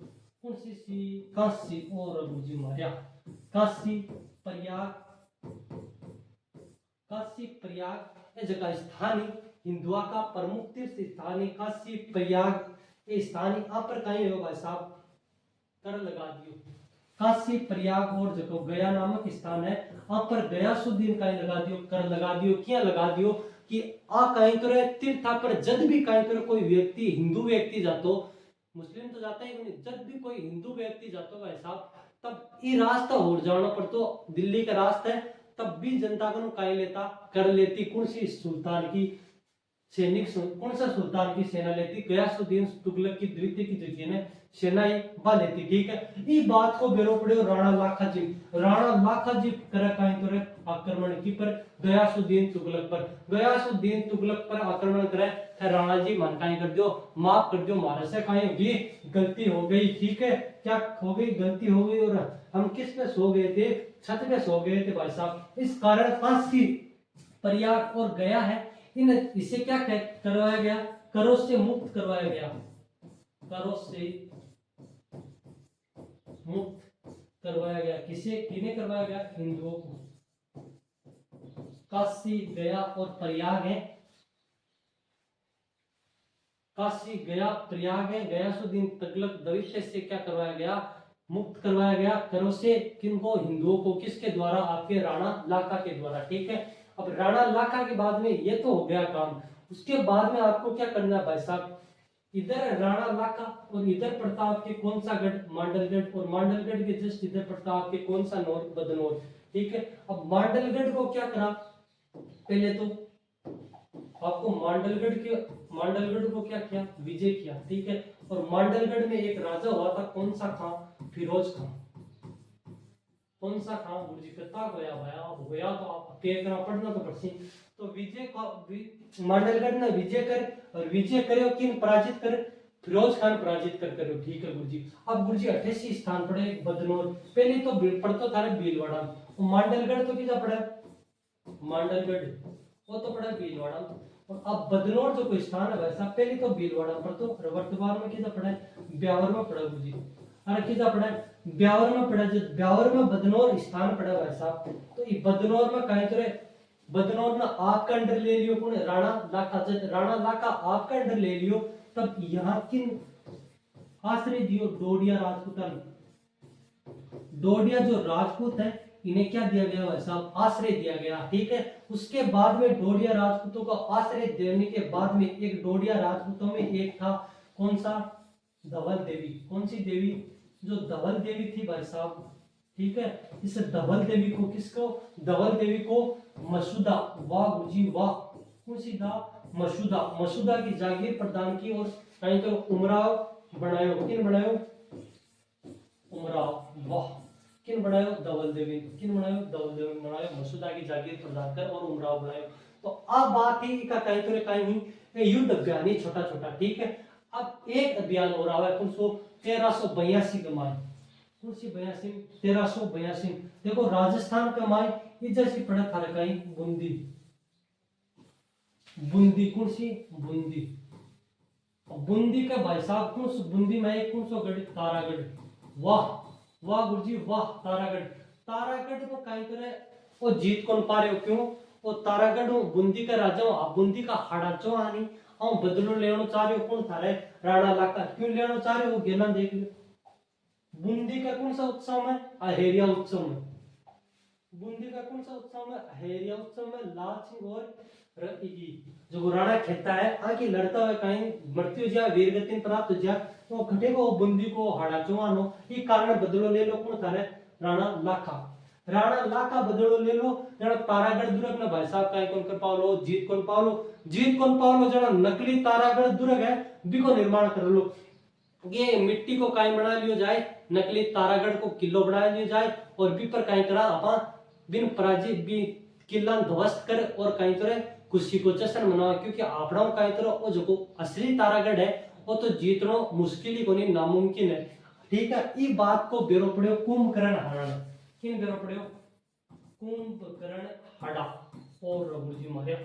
कौन सी काशी और अबूजी मारिया, काशी प्रयाग, काशी प्रयाग ये जगह स्थानीय हिंदुआ का प्रमुख तीर्थ स्थान है, काशी प्रयाग ये स्थानीय अपर कहीं हो भाई साहब, कर लगा दियो, काशी प्रयाग और जो गया नामक स्थान है, पर गयासुद्दीन कहीं लगा दियो, कर लगा दियो, क्या लगा दियो कि आ कहीं तो तीर्थ पर जब भी कहीं तो कोई व्यक्ति, हिंदू व्यक्ति जातो, मुस्लिम तो जाता ही नहीं, जब भी कोई हिंदू व्यक्ति जातो भाई साहब, तब ये रास्ता हो जाना पड़तो, दिल्ली का रास्ता है, तब भी जनता को कहीं लेता, कर लेती, कौन सी सुल्तान की सैनिक, कौन सा सुल्तान की सेना लेती, गयासुद्दीन तुगलक की द्वितीय की जो है सेना बा लेती, ठीक है। ये बात को बेरो पड़े राणा लाखा जी, राणा लाखा जी करे कहीं तो आक्रमण की पर गयासुद्दीन तुगलक पर, गयासुद्दीन तुगलक पर आक्रमण करे, राणा जी मन कहीं कर दो, माफ कर दो, मारे से कहीं होगी गलती हो गई, ठीक है, क्या हो गई, गलती हो गई, और हम किस पे सो गए थे, छत पे सो गए थे भाई साहब। इस कारण काशी प्रयाग और गया है, इन इसे क्या करवाया गया, करों से मुक्त करवाया गया, करों से मुक्त करवाया गया, किसे, किन्हें करवाया गया, हिंदुओं को। काशी गया और प्रयाग है, काशी गया प्रयाग है, गयासुद्दीन तुगलक द्वितीय से क्या करवाया गया, मुक्त करवाया गया, करों से, किनको, हिंदुओं को, किसके द्वारा, आपके राणा लाखा के द्वारा, ठीक है। अब राणा लाखा के बाद में ये तो हो गया काम, उसके बाद में आपको क्या करना है भाई साहब, इधर राणा लाखा और इधर पड़ता आपके कौन सा गढ़, मांडलगढ़, और मांडलगढ़ के जस्ट इधर पड़ता आपके कौन सा, नौर बदनौर, ठीक है। अब मांडलगढ़ को क्या करा, पहले तो आपको मांडलगढ़ को क्या किया, विजय किया, ठीक है। और मांडलगढ़ में एक राजा हुआ था, कौन सा खां, फिरोज खां, कौन सा खां, गुरुजी कथा होया होया तो आप देखना पढ़ना तो पड़सी। तो विजय को मांडलगढ़ ने विजय कर, और विजय करे किन पराजित कर, फिरोज खान पराजित कर करो, ठीक है गुरुजी। अब गुरुजी 88 स्थान पड़े बदनौर, पहले तो पड़तो था भीलवाड़ा, मांडलगढ़ तो किसा पड़ा, मांडलगढ़ वो तो पड़ा भीलवाड़ा, और अब बदनौर जो कोई स्थान है वैसा, पहले तो भीलवाड़ा पर तो वर्तमान में किसा पड़ा है, ब्यावर में पड़ा गुरुजी, अरे किसा पड़ा है, ब्यावर में पड़ा, जो ब्यावर में बदनौर स्थान पड़ा हुआ है साहब। तो ये बदनौर में कहीं तो बदनौर में आपका अंडर ले लियो कौन, राणा लाखा, जब राणा लाखा आपका अंडर ले लियो, तब यहाँ किन आश्रय दियो, डोडिया राजपूतान, डोडिया जो राजपूत है इन्हें क्या दिया गया भाई साहब, आश्रय दिया गया, ठीक है। उसके बाद में डोडिया राजपूतों को आश्रय देने के बाद में एक डोडिया राजपूतों में एक था, कौन सा, धवल देवी, कौन सी देवी, जो धवल देवी थी भाई साहब, ठीक है। इस धवल देवी को, किसको, धवल देवी को मसूदा, वाह गुरुजी वाह, कौन सी था, मसूदा, मसूदा की जागीर प्रदान की, और कहीं तो उमराव बनायो, किन बनायो, उमराव, वाह, किन बनायो धवल देवी, किन बनायो धवल देवी बनायो, मसूदा की जागीर प्रदान कर और उमराव बनायो। तो अब बात ही का कहीं तो कहीं ही युद्ध अभियान ही छोटा छोटा, ठीक है। अब एक अभियान हो रहा है 1382 के माय, कौन सी 82, 1382। देखो राजस्थान के माय इधर से पड़ा था कहीं बूंदी, बूंदी कौन सी बूंदी, बूंदी का भाई साहब कौन सा बूंदी में कौन सा गढ़, तारागढ़। वाह वाह गुरुजी वाह, तारागढ़। तारागढ़ को कहीं तरह वो जीत कौन पा रहे हो, क्यों वो तारागढ़ बूंदी का राजा हो, बूंदी का हाड़ा चो आनी और बदलो लेनो चाह रहे हो कौन थारे राणा लाका, क्यों लेनो चाह रहे हो गेना देख लो। बूंदी का कौन सा उत्सव है, अहेरिया उत्सव में। बूंदी का कौन सा उत्सव है, अहेरिया उत्सव में लाल सिंह और रतिगी जो राणा खेता है आके लड़ता हुआ कहीं मृत्यु जा वीर गति प्राप्त हो जा, तो घटे को बूंदी को हाड़ा चुवानो ये कारण बदलो ले लो कौन थारे राणा लाखा। राणा लाखा बदलो ले लो जरा तारागढ़ दुर्ग में भाई साहब कहीं कौन कर पाओ, जीत कौन पाओ, जीत कौन पाओ जरा नकली तारागढ़ दुर्ग है बिको निर्माण कर लो। ये मिट्टी को काई बना लियो जाए, नकली तारागढ़ को किलो बना लियो जाए और भी पर काई करा अपा बिन पराजित भी किला ध्वस्त कर और कहीं तरह खुशी को जश्न मनाओ, क्योंकि आपड़ा कहीं तरह वो जो असली तारागढ़ है वो तो जीतनो मुश्किल ही कोनी नामुमकिन है, ठीक है। ये बात को बेरो पड़ियो कुंभकर्ण हरण, किन बेरो पड़ियो कुंभकर्ण हड़ा और रघुजी मारिया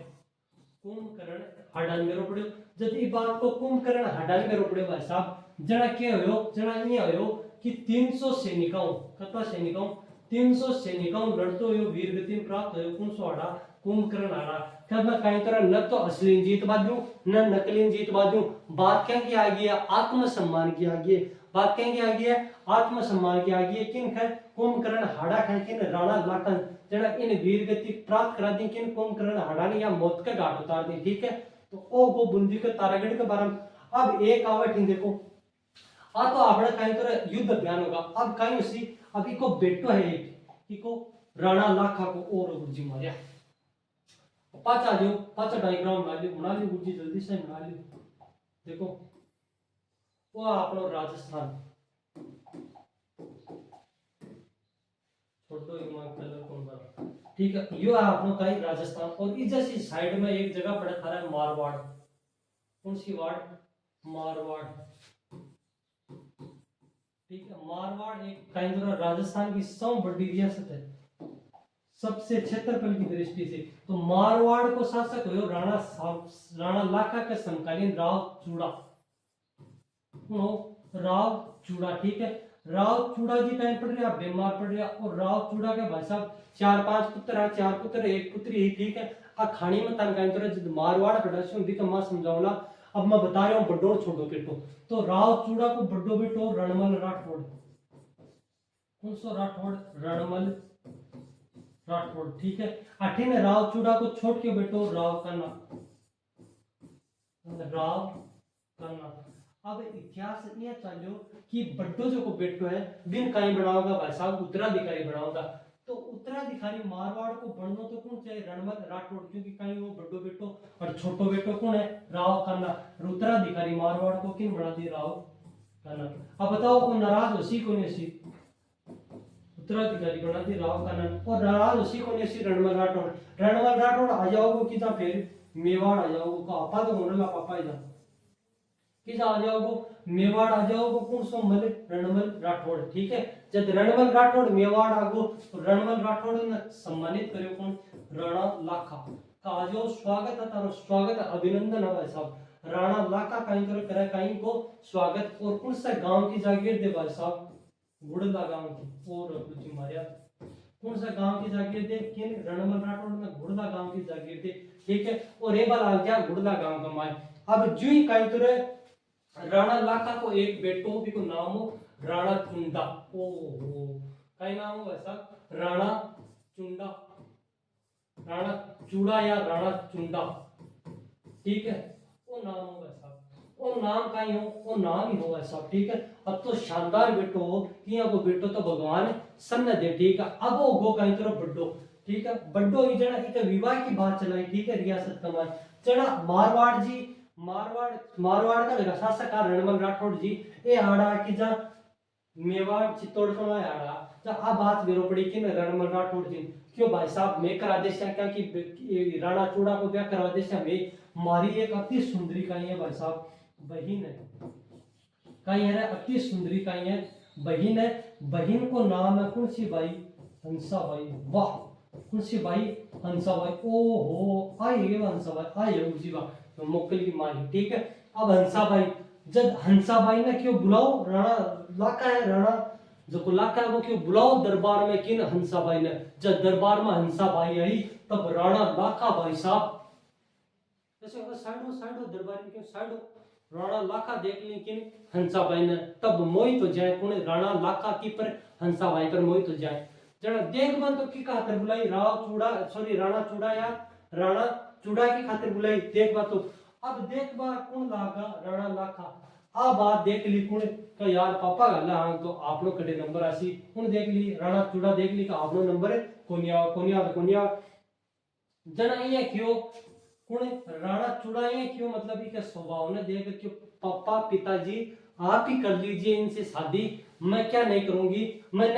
कुंभकर्ण हड़न बेरो पड़ियो। जब ये बात को कुंभकर्ण हड़न बेरो पड़ियो भाई साहब जना के होयो, जना ये होयो कि 300 सैनिकों कता सैनिकों 300 सैनिकों लड़तो हुए वीर गति प्राप्त हुए कौन सो हड़ा कुंभकर्ण हड़ा। कब मैं कहीं तरह न तो असली जीत बाजू न नकली जीत बाजू, बात क्या की आ गई है आत्मसम्मान की आ गई है, बात क्या की आ गई है आत्मसम्मान की आ गई है। किन खै कुंभकर्ण हड़ा खै किन राणा लाखन जना इन वीर गति प्राप्त करा दी, किन कुंभकर्ण हड़ा ने या मौत का घाट उतार दी, ठीक है। तो ओ वो बूंदी के तारागढ़ के बारे में अब एक आवट ही देखो आ तो आपड़ा कहीं तरह युद्ध अभियान होगा। अब कहीं उसी अब इको बेटो है एक इको राणा लाखा को और गुरुजी मारिया। पाचा जो पाचा डायग्राम बना लियो गुरुजी जल्दी से बना लियो। देखो वो आपनो राजस्थान छोटो एक मार्क कलर कौन बना, ठीक है। यो है आपनो कहीं राजस्थान और इधर से साइड में एक जगह पड़ा था है मारवाड़, कौन सी वार्ड मारवाड़, ठीक है। मारवाड़ एक कहीं तरह राजस्थान की सबसे बड़ी रियासत है सबसे क्षेत्रफल की दृष्टि से। तो मारवाड़ को शासक हुए राणा लाखा के समकालीन राव चूड़ा, राव चूड़ा, ठीक है। राव चूड़ा जी कहीं पड़ रहा बीमार पड़ रहा और राव चूड़ा के भाई साहब 4-5 पुत्र है, 4 पुत्र एक पुत्री, ठीक है। खानी में तन कहीं तरह मारवाड़ पड़ा दी तो मैं समझाऊंगा। अब मैं बता रहा हूँ बड्डो छोटो बेटो, तो राव चूड़ा को बड्डो बेटो रणमल राठौड़, कौन सो राठौड़ रणमल राठौड़, ठीक है। आठे में राव चूड़ा को छोट के बेटो राव कन्ना, राव कन्ना। अब इतिहास ये चलो कि बड्डो जो को बेटो है बिन कहीं बनाओगा भाई साहब उत्तराधिकारी बनाओगा, तो उत्तराधिकारी मारवाड़ को बनना तो कौन चाहिए रणमल राठौड़, क्योंकि कहीं वो बड्डो बेटो और छोटो बेटो कौन है राव कन्ना, उत्तराधिकारी मारवाड़ को किन बना दिया राव कन्ना। अब बताओ को नाराज उसी को नहीं उत्तराधिकारी बना दी राव कन्ना और नाराज उसी को नहीं रणमल राठौड़। रणमल राठौड़ आ जाओगे कि फिर मेवाड़ आ जाओगे का आपा तो होने लगा पापा जा किस आ जाओगे मेवाड़ आ जाओगे कौन सो मल रणमल राठौड़, ठीक है। जब रणमल राठौड़ मेवाड़ आगो तो रणमल राठौड़ ने सम्मानित करो कौन राणा लाखा का आ जाओ स्वागत है तारो स्वागत है अभिनंदन है भाई साहब। राणा लाखा कहीं करे कहीं को स्वागत और कौन सा गांव की जागीर दे भाई साहब गुड़ला गांव की और कुछ मारिया कौन सा गांव की जागीर दे किन रणमल राठौड़ ने गुड़ला गांव की जागीर दे, ठीक है। और ये बात आ गया गुड़ला गांव का माय। अब जो ही कहीं तरह राणा लाखा को एक बेटो भी को नाम हो राणा चुंडा, ओहो कई नाम हो वैसा राणा चुंडा, राणा चूड़ा या राणा चुंडा, ठीक है। वो नाम हो वैसा वो नाम कहीं हो वो नाम ही हो वैसा, ठीक है। अब तो शानदार बेटो हो किया को बेटो तो भगवान सन्न दे, ठीक है। अब वो गो कहीं तरह बड्डो, ठीक है। बड्डो ही जना एक विवाह की बात चलाई, ठीक है। रियासत कमान जना मारवाड़ जी मारवाड़ का जगह शासक रणमल राठौड़ जी ये आड़ा कि जा मेवाड़ चित्तौड़ को आड़ा जब अब बात वेरो पड़ी कि रणमल राठौड़ जी क्यों भाई साहब मैं करा देश क्या कि राणा चूड़ा को क्या करवा देश में मारी एक अति सुंदरी का है भाई साहब बहन है कहीं है अति सुंदरी कहीं है बहन को नाम है कौन सी भाई हंसा भाई वाह कौन सी भाई हंसा भाई ओ हो आई है हंसा भाई आई है उसी बात तो मोकल की मारी ठीक है। अब हंसा भाई जब हंसा भाई ने क्यों बुलाओ राणा लाका है राणा जो को लाका है वो क्यों बुलाओ दरबार में किन हंसा भाई ने जब दरबार में हंसा भाई आई तब राणा लाका भाई साहब ऐसे साइडो दरबार में क्यों साइडो राणा लाका देख ली कि हंसा भाई ने तब मोहित हो जाए कौन राणा लाका की पर हंसा भाई पर मोहित हो जाए जरा देख बन तो की खातिर बुलाई राव चूड़ा सॉरी राणा चूड़ा या राणा चूड़ा की खातिर बुलाई देख बा तो अब देख बा कौन लागा राणा लाका आ बात देख ली कौन का यार पापा गल्ला हां तो आप लोग कटे नंबर आसी कौन देख ली राणा चूड़ा देख ली का आप लोग नंबर कोनिया जना ये क्यों कौन राणा चूड़ा ये क्यों मतलब इसका स्वभाव ने देख के पापा पिताजी आप ही कर लीजिए इनसे शादी मैं क्या नहीं करूंगी मैं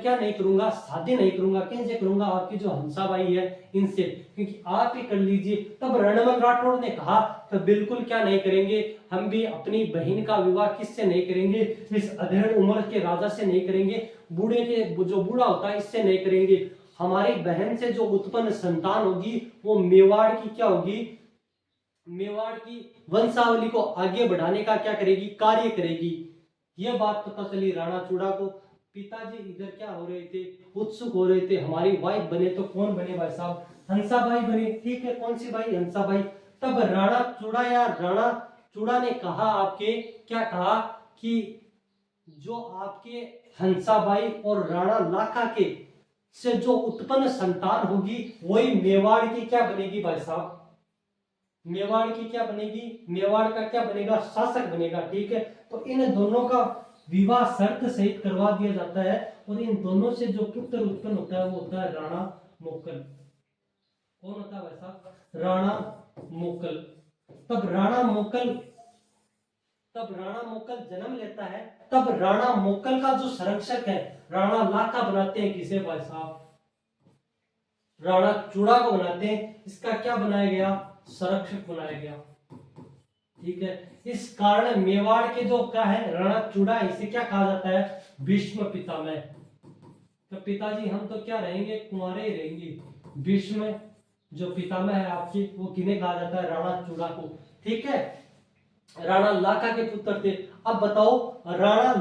क्या नहीं करूंगा शादी नहीं करूंगा कैसे करूंगा आपकी जो हंसा भाई है इनसे क्योंकि आप ही कर लीजिए। तब रणमल राठौड़ ने कहा तो बिल्कुल क्या नहीं करेंगे हम भी अपनी बहन का विवाह किससे नहीं करेंगे इस अधेड़ उम्र के राजा से नहीं करेंगे बूढ़े के जो बूढ़ा होता है इससे नहीं करेंगे हमारी बहन से जो उत्पन्न संतान होगी वो मेवाड़ की क्या होगी मेवाड़ की वंशावली को आगे बढ़ाने का क्या करेगी कार्य करेगी। यह बात पता चली राणा चूड़ा को पिताजी इधर क्या हो रहे थे उत्सुक हो रहे थे हमारी वाइफ बने तो कौन बने भाई साहब हंसा भाई बने ठीक है कौन सी भाई हंसा भाई। तब राणा चूड़ा या राणा चूड़ा ने कहा आपके क्या कहा कि जो आपके हंसा भाई और राणा लाखा के से जो उत्पन्न संतान होगी वही मेवाड़ की क्या बनेगी भाई साहब मेवाड़ की क्या बनेगी मेवाड़ का क्या बनेगा शासक बनेगा ठीक है। तो इन दोनों का विवाह शर्त सहित करवा दिया जाता है और इन दोनों से जो पुत्र उत्पन्न होता है वो होता है राणा मोकल कौन होता है भाई साहब राणा मोकल। तब राणा मोकल जन्म लेता है तब राणा मोकल का जो संरक्षक है राणा लाका बनाते हैं किसे भाई साहब राणा चूड़ा को बनाते हैं इसका क्या बनाया गया संरक्षक बनाया गया ठीक है। इस कारण मेवाड़ के जो क्या है राणा चूड़ा इसे क्या कहा जाता है भीष्म पितामह। तो पिताजी हम तो क्या रहेंगे कुंवारे ही रहेंगे भीष्म जो पितामह है आपकी वो किन्हें कहा जाता है राणा चूड़ा को ठीक है। राणा लाखा के पुत्र थे। अब बताओ राणा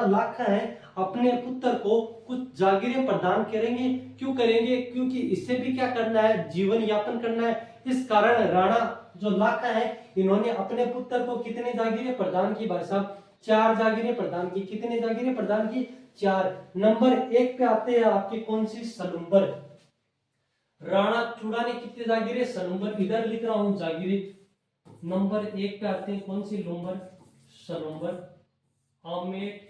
लाखा है अपने पुत्र को कुछ जागीरें प्रदान करेंगे क्यों करेंगे क्योंकि इससे भी क्या करना है जीवन यापन करना है। इस कारण राणा जो लाखा है इन्होंने अपने पुत्र को कितने जागीरें प्रदान की भाई साहब 4 जागीरें प्रदान की। कितने जागीरें प्रदान की 4। नंबर 1 पे आते हैं आपके कौन सी सलुम्बर राणा चूड़ा ने कितने जागीरें सलुम्बर इधर लिख रहा हूं जागीरें नंबर 1 पे आते हैं कौन सी लुम्बर सलुम्बर आमेट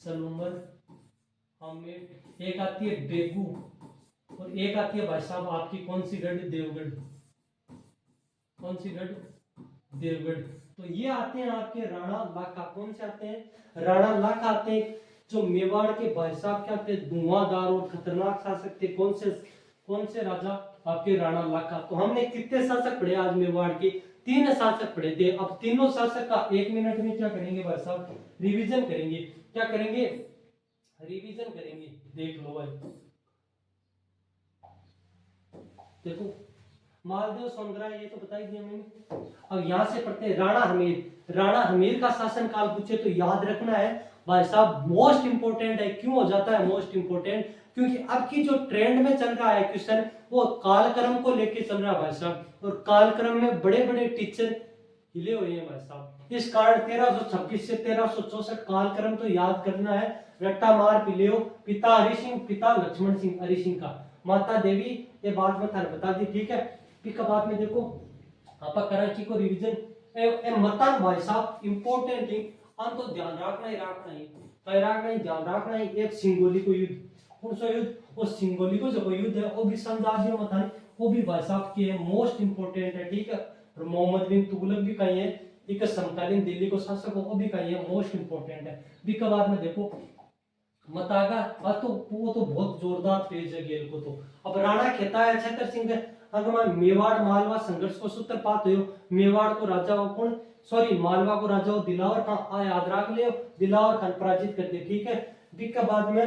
सलुम्बर आमेट एक आती है बेगू और एक आती है भाई साहब आपकी कौन सी गढ़ देवगढ़ कौन सी गढ़ देवगढ़। तो ये आते हैं आपके राणा लाखा कौन से आते हैं राणा लाखा आते हैं जो मेवाड़ के भाई साहब क्या आते हैं धुआंधार और खतरनाक शासक थे कौन से राजा आपके राणा लाखा। तो हमने कितने शासक पढ़े आज मेवाड़ के 3 शासक पढ़े थे। अब तीनों शासक का 1 मिनट में क्या करेंगे भाई साहब रिवीजन करेंगे क्या करेंगे रिवीजन करेंगे देख लो भाई देखो मालदेव सोनग्राह ये तो बता ही दिया मैंने। अब यहाँ से पढ़ते हैं राणा हमीर का शासन काल पूछे तो याद रखना है भाई साहब मोस्ट इंपोर्टेंट है। क्यों हो जाता है मोस्ट इंपोर्टेंट क्योंकि अब की जो ट्रेंड में चल रहा है क्वेश्चन वो कालक्रम को लेके चल रहा है भाई साहब और कालक्रम में बड़े बड़े टीचर हिले हुए हैं भाई साहब। इस कारण 1326 से 1364 कालक्रम तो याद करना है रट्टा मार पिलियो पिता हरि सिंह पिता लक्ष्मण सिंह हरि सिंह का माता देवी ये बात मैं थाने बता दी ठीक है। फिर बाद में देखो आपा कराची को रिवीजन ए मतन भाई साहब इंपोर्टेंट थिंग अन तो ध्यान रखना ही ध्यान रखना ही एक सिंगोली को युद्ध कौन सा युद्ध वो सिंगोली को जो युद्ध है वो भी समझा दियो मतन वो भी भाई साहब के मोस्ट इंपोर्टेंट है ठीक है। और मोहम्मद बिन तुगलक भी कहीं है एक समकालीन दिल्ली को शासक वो भी कहीं है मोस्ट इंपोर्टेंट है। भी बाद में देखो मतागा तो वो तो बहुत जोरदार तेज है गेल को तो। अब राणा कहता है छतर सिंह अगमा मेवाड़ मालवा संघर्ष को सूत्रपात हो। मेवाड़ को राजा हो कौन, सॉरी मालवा को राजा हो दिलावर खान, याद रख लियो दिलावर खान पराजित कर दिया, ठीक है। बिक के बाद में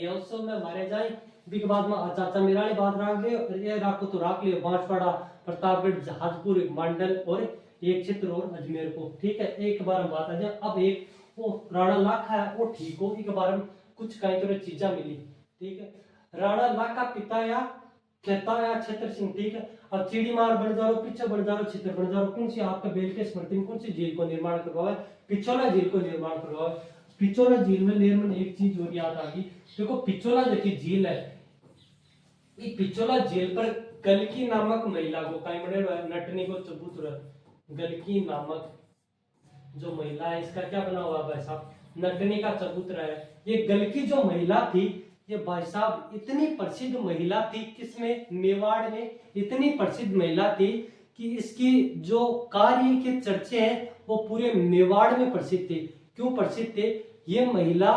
उत्सव में मारे जाए, बिक के बाद में चाचा मिराली बात रख लियो, ये राखो तो राख लियो बांसवाड़ा प्रतापगढ़ जहाजपुर मंडल और एक क्षेत्र और अजमेर को, ठीक है। एक बार हम बात आ जाए अब एक वो राणा लाखा है वो ठीक हो, एक बार हम कुछ कई तरह चीजा मिली, ठीक है। राणा लाखा पिता या कहता या छतर सिंह, ठीक है। अब चिड़ी मार बन जा रो पीछे बन जा रो क्षेत्र बन जा रो, कौन सी आपका बेल के स्मृति में कौन सी झील को निर्माण करवाया, पिछोला झील को निर्माण करवाया। पिछोला झील में निर्माण एक चीज और याद आ गई, देखो पिछोला जो झील है, ये पिछोला झील पर गलकी नामक महिला को कई बने नटनी को चबूतरा, गलकी नामक जो महिला है इसका क्या बना हुआ भाई साहब, नटनी का चबूतरा है। ये गलकी जो महिला थी ये भाई साहब इतनी प्रसिद्ध महिला थी, किसमें, मेवाड़ में इतनी प्रसिद्ध महिला थी कि इसकी जो कार्य के चर्चे हैं वो पूरे मेवाड़ में प्रसिद्ध थे। क्यों प्रसिद्ध थे, ये महिला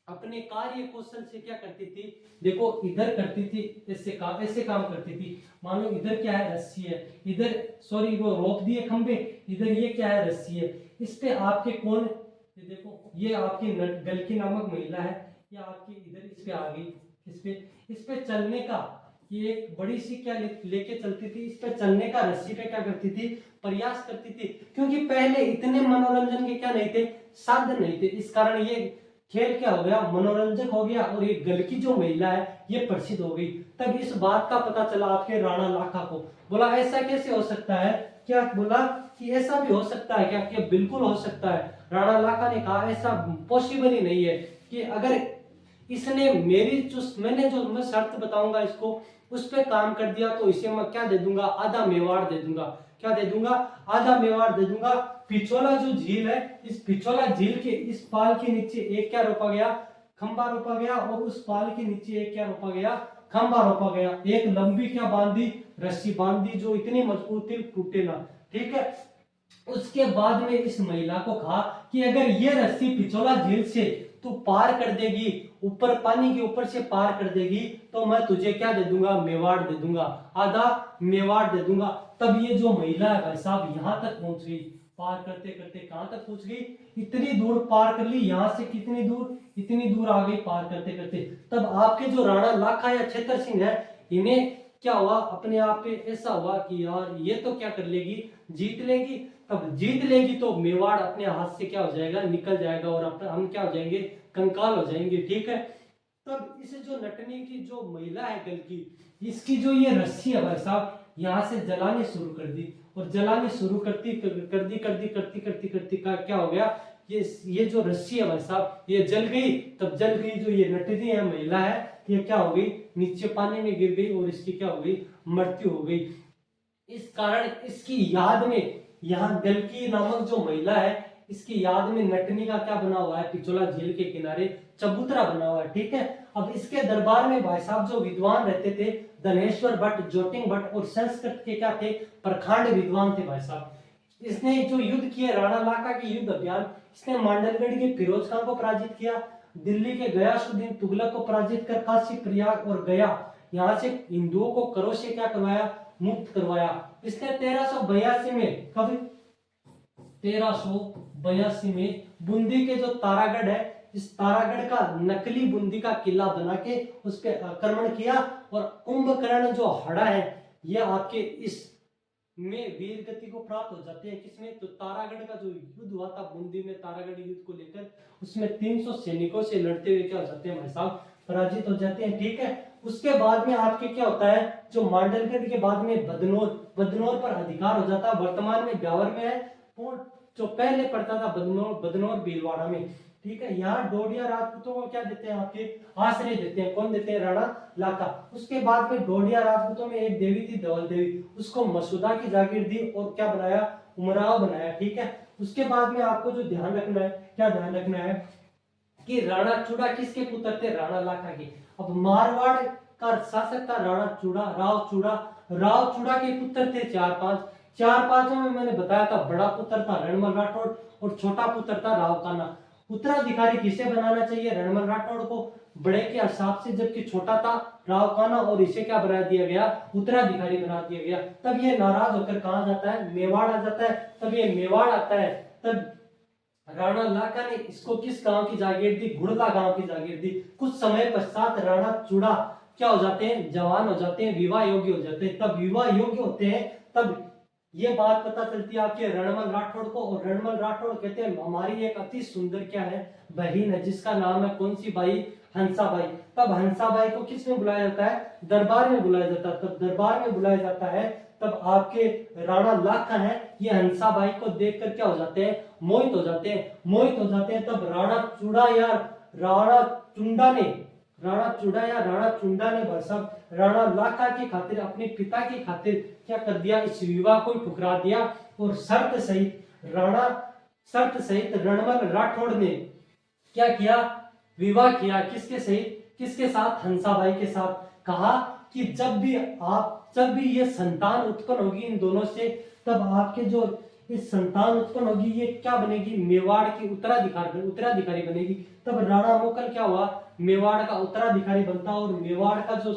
अपने कार्य कौशल से क्या करती थी, देखो इधर करती थी ऐसे काम करती थी, मान लो इधर क्या है रस्सी है, इधर सॉरी वो रोक दिए खंबे, इधर ये क्या है रस्सी है, इस पे आपके कौन, ये देखो ये आपकी गलकी नामक महिला है, ये आपकी इधर इस पे आ गई, इस पे चलने का ये एक बड़ी सी क्या लेके चलती थी, इस पे चलने का रस्सी पे क्या करती थी, प्रयास करती थी। क्योंकि पहले इतने मनोरंजन के क्या नहीं थे, साधन नहीं थे, इस कारण ये खेल क्या हो गया, मनोरंजक हो गया और ये गलकी जो महिला है ये प्रसिद्ध हो गई। तब इस बात का पता चला आपके राणा लाखा को, बोला ऐसा कैसे हो सकता है, क्या बोला कि ऐसा भी हो सकता है क्या बिल्कुल हो सकता है। राणा लाखा ने कहा ऐसा पॉसिबल ही नहीं है कि अगर इसने मेरी जो मैंने जो मैं शर्त बताऊंगा इसको उस पे काम कर दिया तो इसे मैं क्या दे दूंगा, आधा मेवाड़ दे दूंगा, क्या दे दूंगा, आधा मेवाड़ दे दूंगा। पिछोला जो झील है, इस पिछोला झील के इस पाल के नीचे एक क्या रोपा गया, खंबा रोपा गया, और उस पाल के नीचे एक क्या रोपा गया, खंबा रोपा गया। एक लंबी क्या बांधी, रस्सी बांधी जो इतनी मजबूत थी टूटे ना, ठीक है। उसके बाद में इस महिला को कहा कि अगर ये रस्सी पिछोला झील से तू पार कर देगी, ऊपर पानी के ऊपर से पार कर देगी तो मैं तुझे क्या दे दूंगा, मेवाड़ दे दूंगा, आधा मेवाड़ दे दूंगा। तब ये जो महिला है भाई साहब यहाँ तक पहुंच गई, पार करते करते कहां तक पहुंच गई, इतनी दूर पार कर ली, यहां से कितनी दूर, इतनी दूर आ गई पार करते करते। तब आपके जो राणा लाखा या छतर सिंह है, इन्हें क्या हुआ, अपने आप पे ऐसा हुआ कि यार ये तो क्या कर लेगी, जीत लेगी। तब जीत लेगी तो मेवाड़ अपने हाथ से क्या हो जाएगा, निकल जाएगा और हम क्या हो जाएंगे, कंकाल हो जाएंगे, ठीक है। तब इसे जो नटनी की जो महिला है गलकी, इसकी जो ये रस्सी है भाई साहब यहाँ से जलानी शुरू कर दी, और जलानी शुरू करती करती का क्या हो गया, ये जो रस्सी है भाई साहब ये जल गई। तब जल गई जो ये नटनी है महिला है ये क्या हो गई, नीचे पानी में गिर गई और इसकी क्या हो गई, मृत्यु हो गई। इस कारण इसकी याद में यहाँ गलकी नामक जो महिला है इसकी याद में नटनी का क्या बना हुआ है, पिछोला झील के किनारे चबूतरा बना हुआ है, ठीक है। अब इसके दरबार में भाई साहब जो विद्वान रहते थे, धनेश्वर भट्ट, ज्योतिंग भट्ट और संस्कृत के क्या थे, प्रखंड विद्वान थे भाई साहब। इसने जो युद्ध किया, राणा लाखा के युद्ध अभियान, इसने मांडलगढ़ के फिरोज खान को पराजित किया, दिल्ली के गयासुद्दीन तुगलक को पराजित कर काशी, प्रयाग और गया यहाँ से हिंदुओं को करों से क्या करवाया, मुक्त करवाया। इसने 1382 में, कब, 1382 में बूंदी के जो तारागढ़ है, इस तारागढ़ का नकली बूंदी का किला बना के उस पर आक्रमण किया, और कुंभकर्ण जो हड़ा है ये आपके इस में वीर गति को प्राप्त हो जाते हैं, किसमें, तो तारागढ़ का जो युद्ध हुआ था बूंदी में तारागढ़ युद्ध को लेकर, उसमें 300 सैनिकों से लड़ते हुए क्या हो जाते हैं भाई साहब, पराजित हो जाते हैं, ठीक है। उसके बाद में आपके क्या होता है, जो मांडलगढ़ के बाद में बदनौर पर अधिकार हो जाता है, वर्तमान में ब्यावर में है, जो पहले पड़ता था बदनौर भीलवाड़ा में, ठीक है। यहाँ डोडिया राजपूतों को क्या देते हैं, आपके आश्रय देते हैं, कौन देते हैं, राणा लाखा। उसके बाद में डोडिया राजपूतों में एक देवी थी धवल देवी, उसको मसूदा की जागीर दी और क्या बनाया, उमराव बनाया, ठीक है। उसके बाद में आपको जो ध्यान रखना है, क्या ध्यान रखना है कि राणा चूड़ा किसके पुत्र थे, राणा लाखा के। अब मारवाड़ का शासक था राणा चूड़ा, राव चूड़ा के पुत्र थे चार पांचों में मैंने बताया था, बड़ा पुत्र था रणमल राठौड़ और छोटा पुत्र था राव कान्हा। उत्तराधिकारी किसे बनाना चाहिए? रणमल राठौड़ को, बड़े के हिसाब से, जबकि छोटा था राव कान्हा और इसे क्या बना दिया गया? उत्तराधिकारी बना दिया गया। तब ये नाराज होकर कहां जाता है? मेवाड़ आ जाता है। तब ये मेवाड़ आता है, तब राणा लाखा ने इसको किस गांव की जागीर दी? घुड़ला गांव की जागीर दी। कुछ समय पश्चात राणा चूड़ा क्या हो जाते हैं? जवान हो जाते हैं, विवाह योग्य हो जाते हैं। तब विवाह योग्य होते हैं, तब ये बात पता चलती है आपके रणमल राठौड़ को, और रणमल राठौड़ कहते हैं हमारी एक अति सुंदर क्या है? बहन है, जिसका नाम है कौन सी बाई? हंसाबाई। तब हंसाबाई को किस में बुलाया जाता है? दरबार में बुलाया जाता है। तब दरबार में बुलाया जाता है, तब आपके राणा लाखा है, ये हंसाबाई को देखकर क्या हो जाते हैं? मोहित हो जाते हैं, मोहित हो जाते हैं। तब राणा चूड़ा या राणा चुंडा ने, राणा चूड़ा या राणा चुंडा ने भाई साहब राणा लाखा की खातिर, अपने पिता की खातिर क्या कर दिया? इस विवाह को ठुकरा दिया, और शर्त सहित रणमल राठौड़ ने क्या किया? विवाह किया। किसके सहित? किसके साथ? हंसाबाई के साथ। कहा कि जब भी ये संतान उत्पन्न होगी इन दोनों से, तब आपके जो इस संतान उत्पन्न होगी ये क्या बनेगी? मेवाड़ की उत्तराधिकारी बनेगी। तब राणा मोकल क्या हुआ? मेवाड़ का उत्तराधिकारी बनता, और मेवाड़ का जो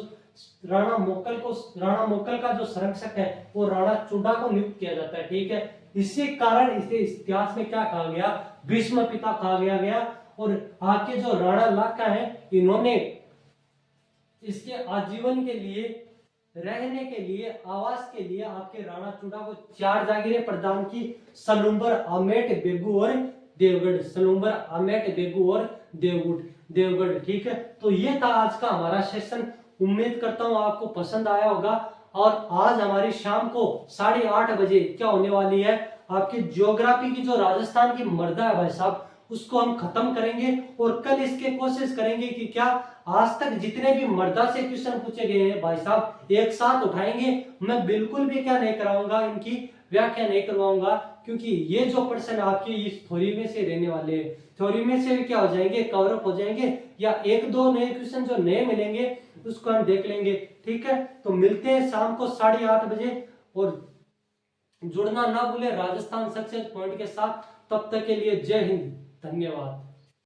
राणा मोकल का जो संरक्षक है वो राणा चुंडा को नियुक्त किया जाता है। ठीक है, इसी कारण इसे इतिहास में क्या कहा गया? भीष्म पिता कहा गया। और आपके जो राणा लाखा है, इन्होंने इसके आजीवन के लिए, रहने के लिए, आवास के लिए आपके राणा चूड़ा को 4 जागीरें प्रदान की: सलूम्बर, आमेट, बेगू और देवगढ़। सलूम्बर, आमेट, बेगू और देवगढ़। ठीक है, तो ये था आज का हमारा सेशन। उम्मीद करता हूं आपको पसंद आया होगा। और आज हमारी शाम को 8:30 बजे क्या होने वाली है? आपकी ज्योग्राफी की जो राजस्थान की मर्दा है भाई साहब, उसको हम खत्म करेंगे। और कल इसके कोशिश करेंगे कि क्या आज तक जितने भी मर्दा से क्वेश्चन पूछे गए हैं भाई साहब एक साथ उठाएंगे। मैं बिल्कुल भी क्या नहीं कराऊंगा, इनकी व्याख्या नहीं करवाऊंगा, क्योंकि ये जो प्रश्न आपके इस थ्योरी में से रहने वाले हैं, थ्योरी में से भी क्या हो जाएंगे? कवर अप हो जाएंगे, या 1-2 नए क्वेश्चन जो नए मिलेंगे उसको हम देख लेंगे। ठीक है, तो मिलते हैं शाम को 8:30 बजे, और जुड़ना ना भूले राजस्थान सक्सेस पॉइंट के साथ। तब तक के लिए जय हिंद, धन्यवाद।